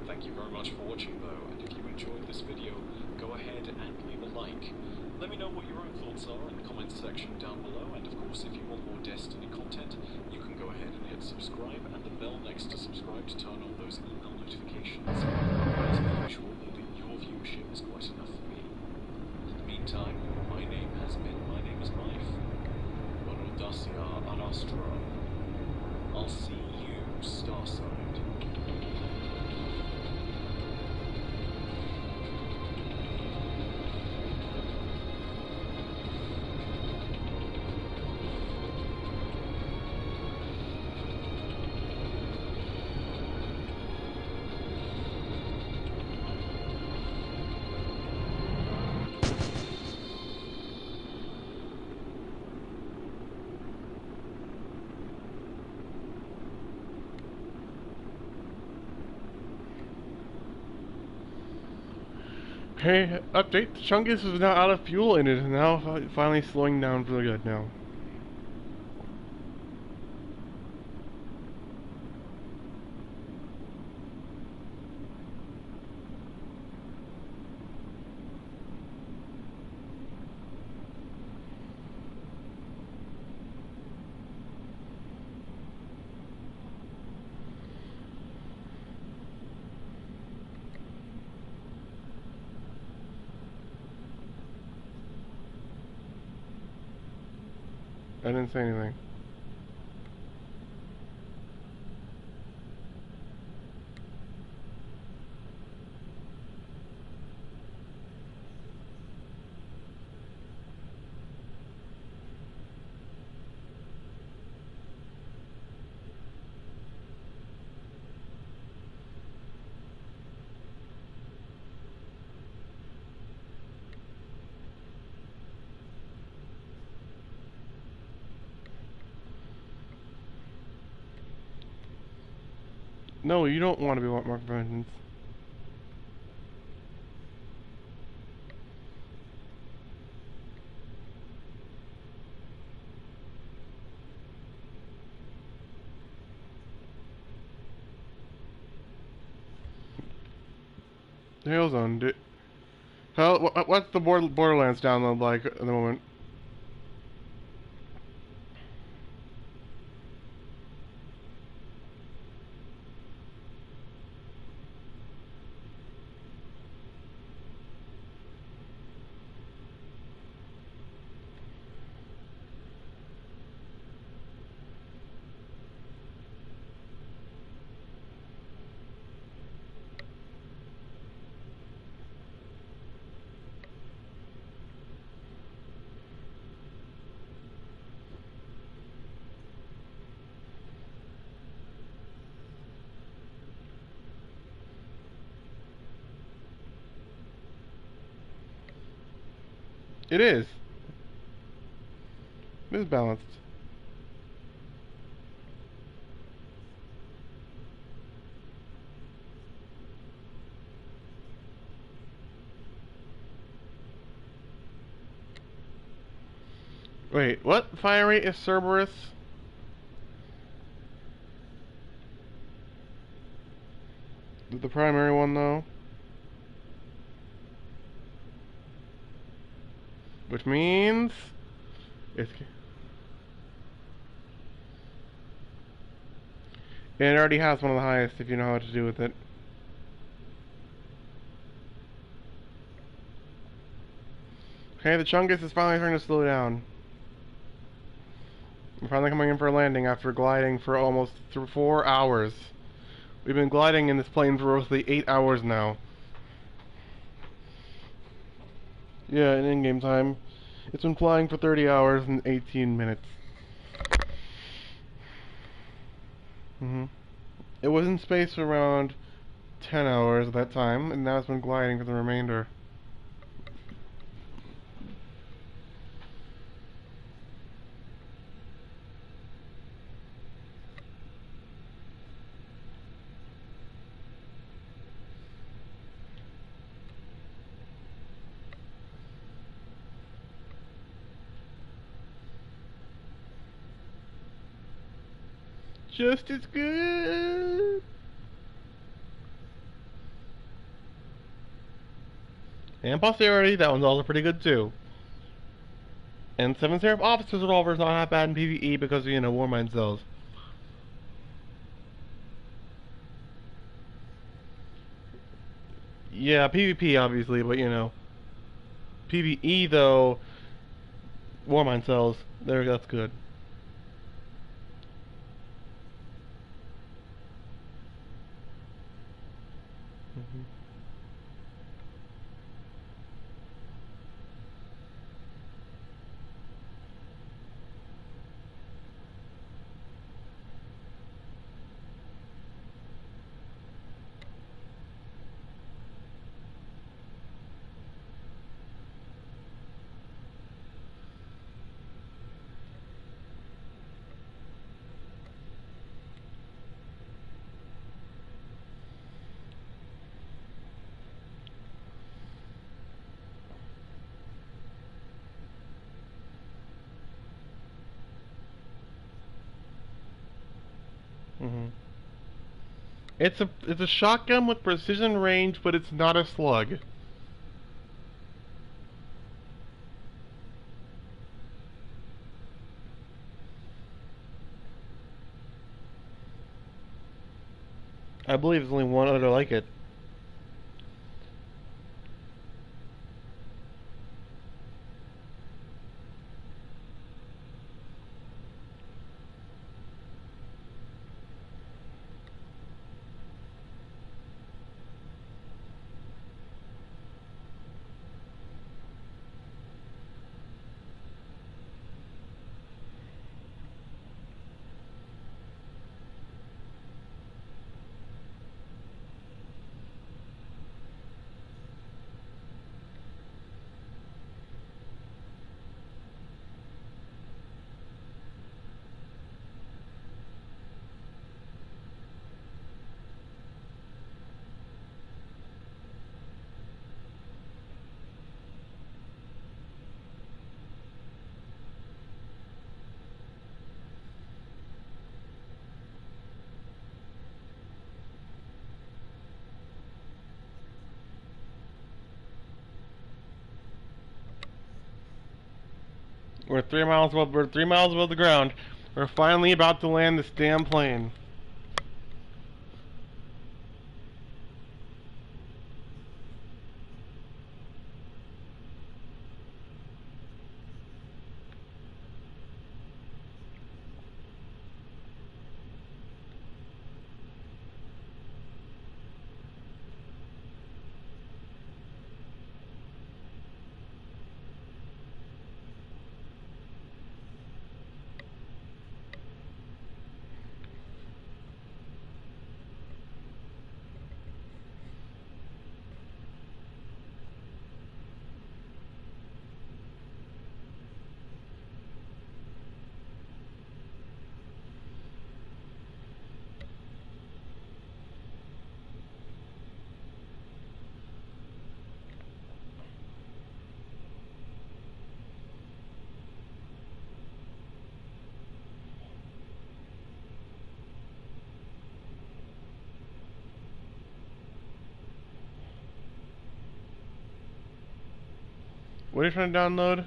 Speaker 2: Thank you very much for watching though, and if you enjoyed this video, go ahead and leave a like. Let me know what your own thoughts are in the comments section down below, and of course if you want more Destiny content, you can go ahead and hit subscribe and the bell next to subscribe to turn on those email notifications. As usual, your viewership is quite enough for me. In the meantime, my name is Knife. Dacia ad Astra. I'll see you, Starside.
Speaker 1: Hey, update. The Chungus is now out of fuel and it is now finally slowing down for good now. I didn't say anything. No, you don't want to be Mark Vengeance. Hailzone, what's the Borderlands download like at the moment? It is. It is balanced. Wait, what fire rate is Cerberus? The primary one, though? Which means... It's... It already has one of the highest if you know how to do with it. Okay, the Chungus is finally starting to slow down. We're finally coming in for a landing after gliding for almost 4 hours. We've been gliding in this plane for roughly 8 hours now. Yeah, in in-game time. It's been flying for 30 hours and 18 minutes. It was in space for around 10 hours at that time, and now it's been gliding for the remainder. Just as good! And Posterity, that one's also pretty good too. And Seven Seraph Officer's Revolver is not that bad in PvE because, you know, Warmind cells. Yeah, PvP obviously, but you know. PvE though, Warmind cells, that's good. It's a shotgun with precision range, but it's not a slug. I believe there's only one other like it. We're 3 miles above the ground. We're finally about to land this damn plane. What are you trying to download?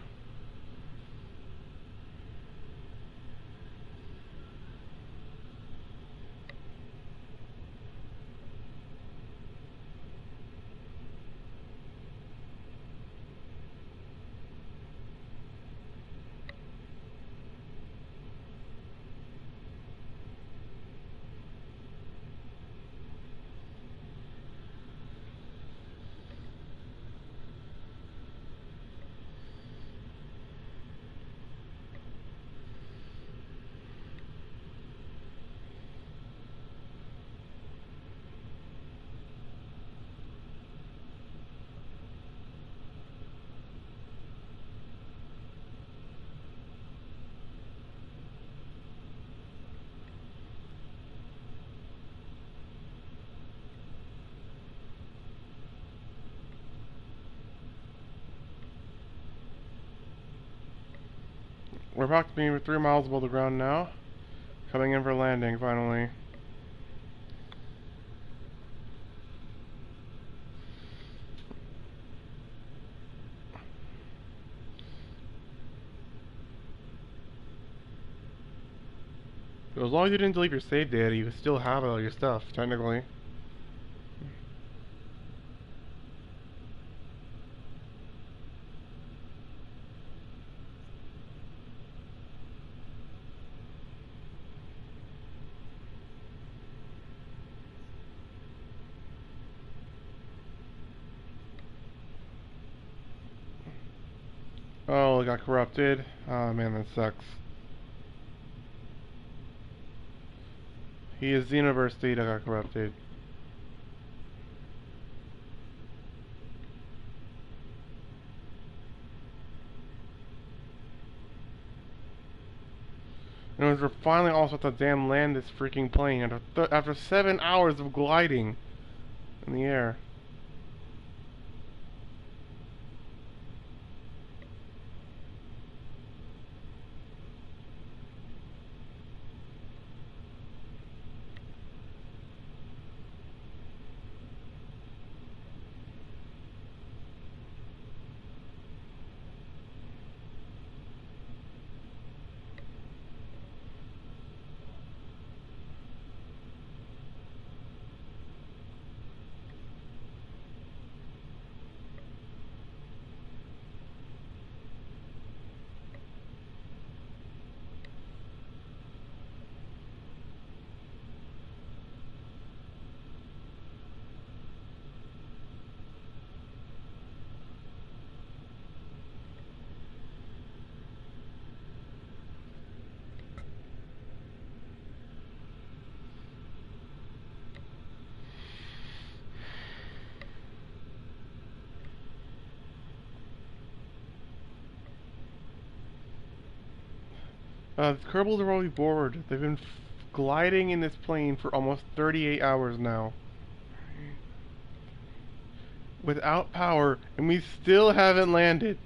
Speaker 1: We're approximately 3 miles above the ground now. Coming in for landing, finally. So as long as you didn't delete your save data, you still have all your stuff, technically. Oh, it got corrupted. Oh man, that sucks. He is Xenoverse data got corrupted. And we're finally also at the damn land this freaking plane after 7 hours of gliding in the air. The Kerbals are already bored. They've been gliding in this plane for almost 38 hours now. Without power, and we still haven't landed.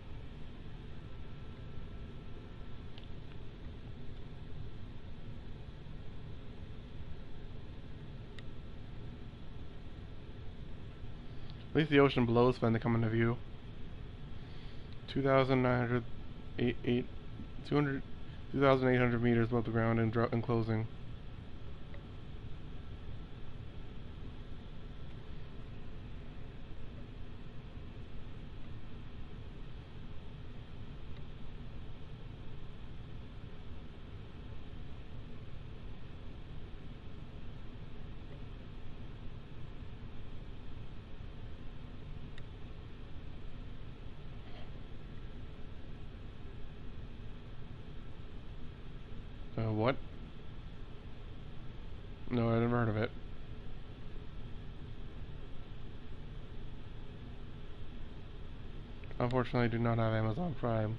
Speaker 1: At least the ocean below is fun to come into view. 2,908 2,800 meters above the ground and closing. What? No, I never heard of it. Unfortunately, I do not have Amazon Prime.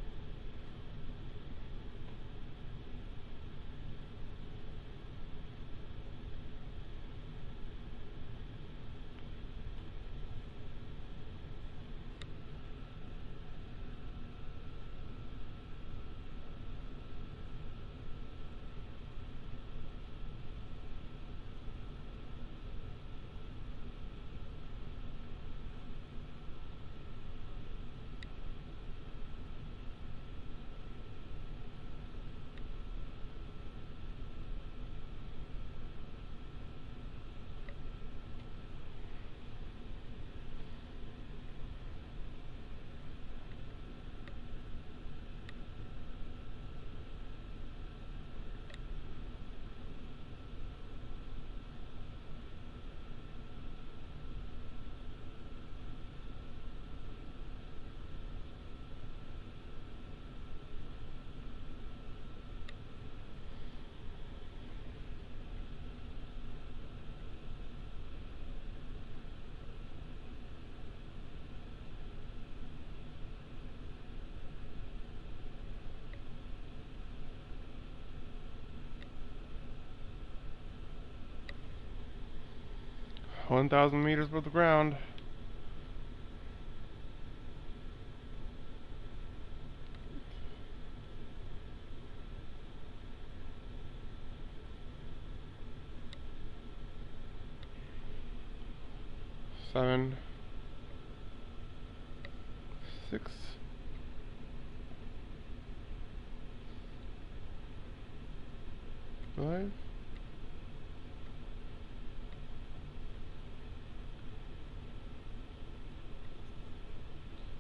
Speaker 1: One 1,000 meters above the ground. Seven, 6, 5,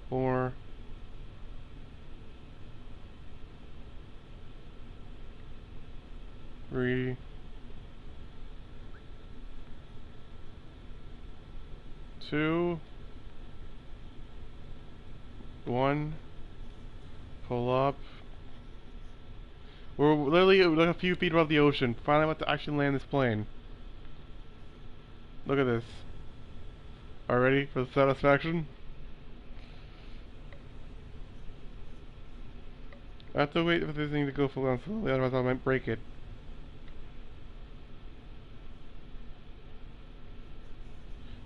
Speaker 1: 4, 3, 2, 1. Pull up. We're literally like a few feet above the ocean. Finally about to actually land this plane. Look at this. Are you ready for the satisfaction? I have to wait for this thing to go full on slowly, otherwise I might break it.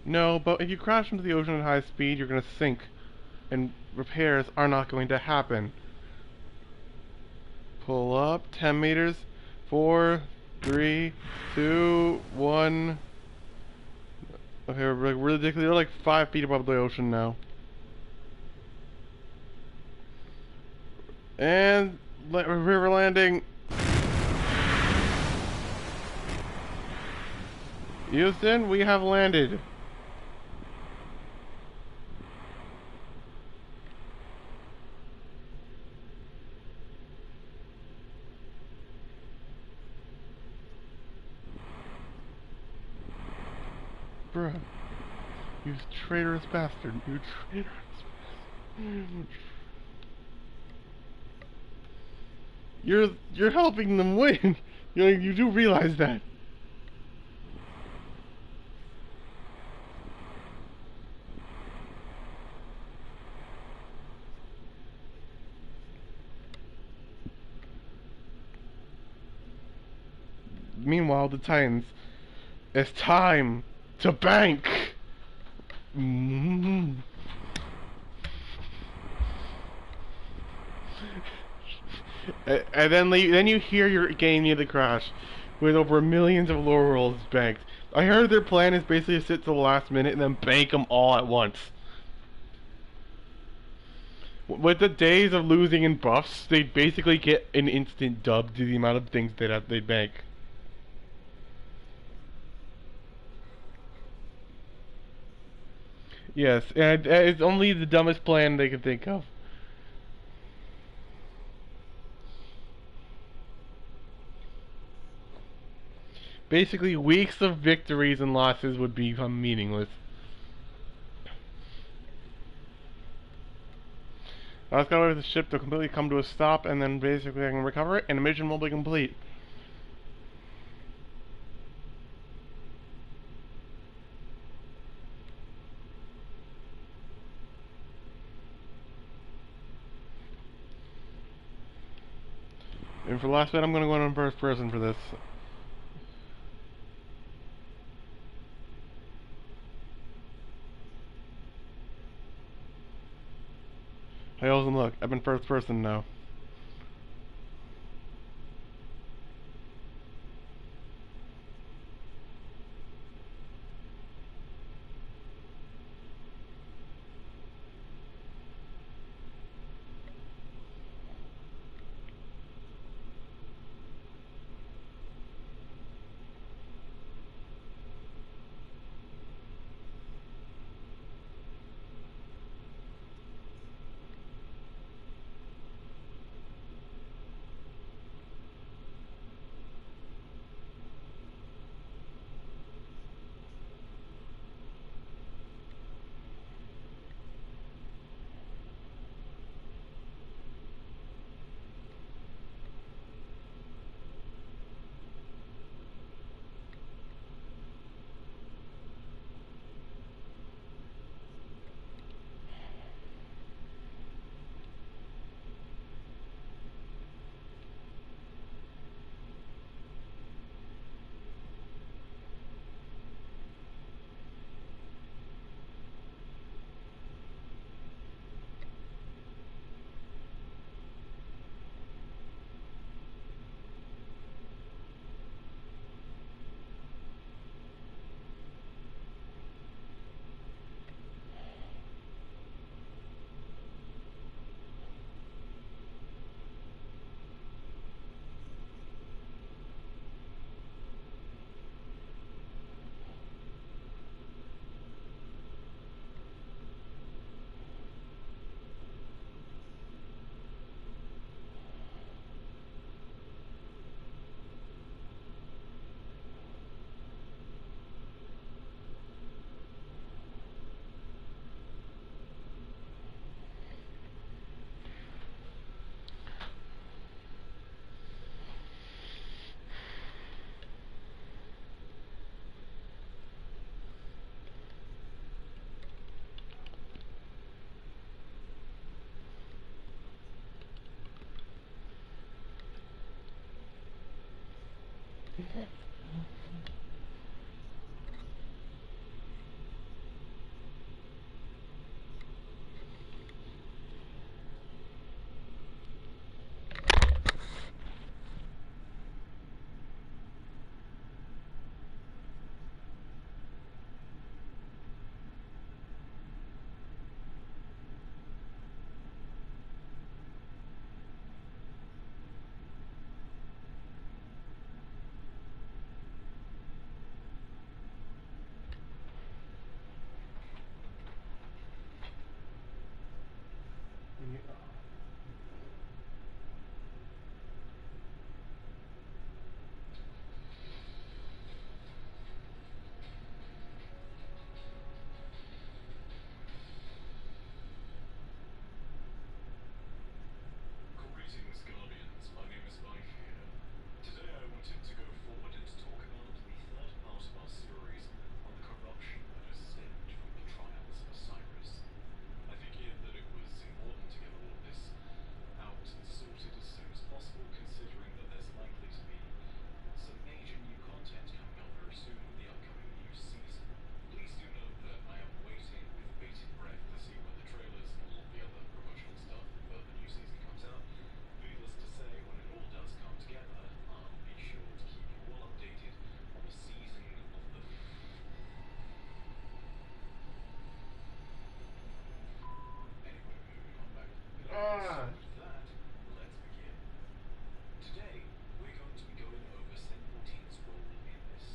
Speaker 1: No, but if you crash into the ocean at high speed, you're gonna sink. And repairs are not going to happen. Pull up, 10 meters, 4, 3, 2, 1. Okay, we're like ridiculous. We're like 5 feet above the ocean now. And river landing. Houston, we have landed. Bruh. You traitorous bastard. You traitorous bastard. You're helping them win. You do realize that. Meanwhile, the Titans, it's time to bank. And then you hear your game near the crash, with over millions of laurels banked. I heard their plan is basically to sit till the last minute and then bank them all at once. With the days of losing in buffs, they basically get an instant dub to the amount of things they'd make. Yes, and it's only the dumbest plan they can think of. Basically, weeks of victories and losses would become meaningless. I was gonna wait for the ship to completely come to a stop, and then basically I can recover it, and the mission will be complete. And for the last bit, I'm gonna go in first person for this. Hey, Olsen, look, I've been first person now.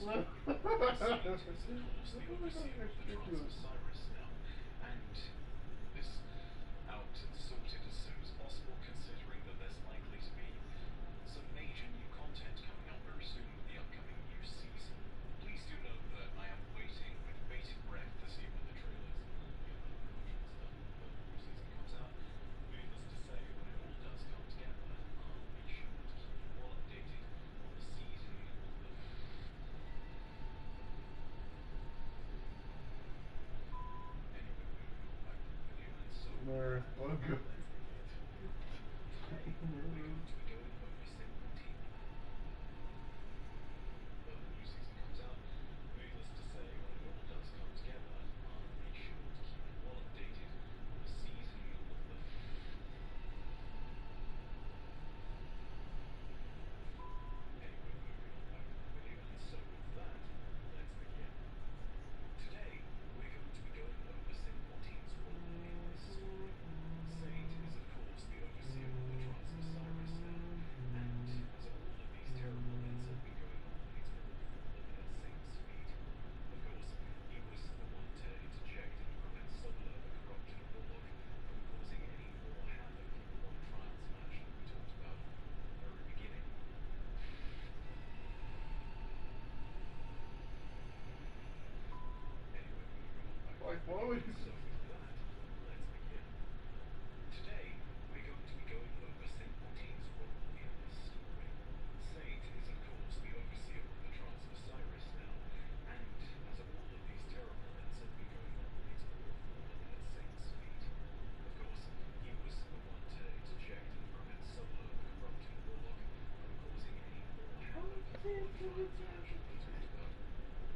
Speaker 2: Saint is, of course, the overseer of the Trials of Cyrus now, and this out and sorted as soon as possible, considering that there's likely to be some major new content coming up very soon with the upcoming new season. Please do note that I am waiting with bated breath to see when the trailers will get the promotion stuff when the new season comes out. Needless to say, when it all does come together, I'll be sure to keep you all updated on the season of the... Anyway, moving on back to the video, and so...
Speaker 1: Oh, good.
Speaker 2: Let's begin. Today, we're going to be going over Sim 14. When the new season comes out, needless to say, when it all does come together, I'll be sure to keep you all updated on the season of the... Anyway, moving on back to the video, and so with that, let's begin. Today, we're going to be going over Sim 14's role in the story. Saint is, of course, the overseer of the Trials of Cyrus now, and as all of these terrible events have been going on, it's all fallen at Saint's feet. Of course, he was the one to interject and prevent Solar, the corrupted warlock, from causing any more havoc in the one Trials match that we talked about at the very beginning. Anyway, moving on back to the video, and so with that, let's begin. Today, we're going to be going over Sim 14's role in the story. Saint is, of course, the overseer of the Trials of Cyrus now, and as all of these terrible events have been going on, it's all fallen at Saint's feet. Of course, he was the one to interject and prevent Solar, the corrupted warlock, from causing any more havoc in the one Trials match that we talked about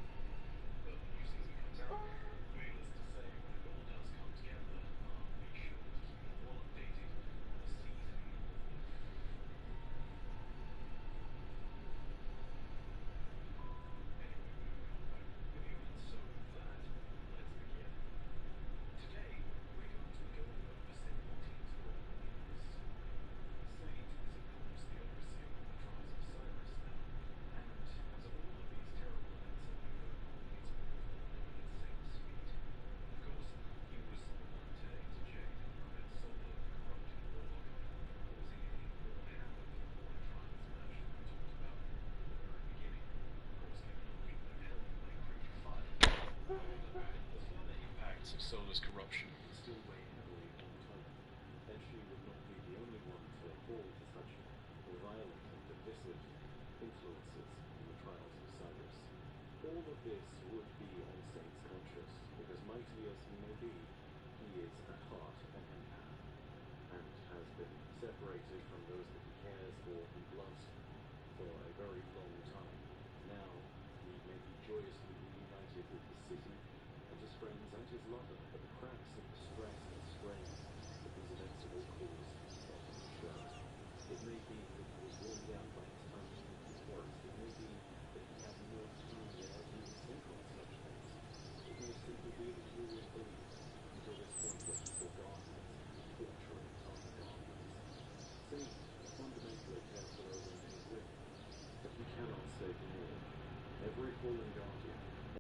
Speaker 2: all fallen. When the new season comes out, needless to say, when it all does come together, I'll be sure to keep you all updated on the season of the... Anyway, moving on back to the video, and so with that, let's begin. Today, we're going to be going over Sim 14's role in the story. Saint is, of course, the overseer of the Trials of Cyrus now, and as all of these terrible events have been going on, it's all fallen at Saint's feet. Of course, he was the one to interject and prevent Solar, the corrupted warlock, from causing any more havoc in the one Trials match that we talked about at the very beginning. Of course, giving a little bit of hell play creature fire. However, the further impacts of Solar's corruption still weigh heavily on Tyler, and she would not be the only one to fall to such violent and divisive influences in the Trials of Cyrus. All of this would be on Saint's conscience, because mighty as he may be, he is at heart an empath, and has been separated from those that he cares for and loves for a very long time. Now, he may be joyously reunited with his city, and his friends, and his lover, but the crown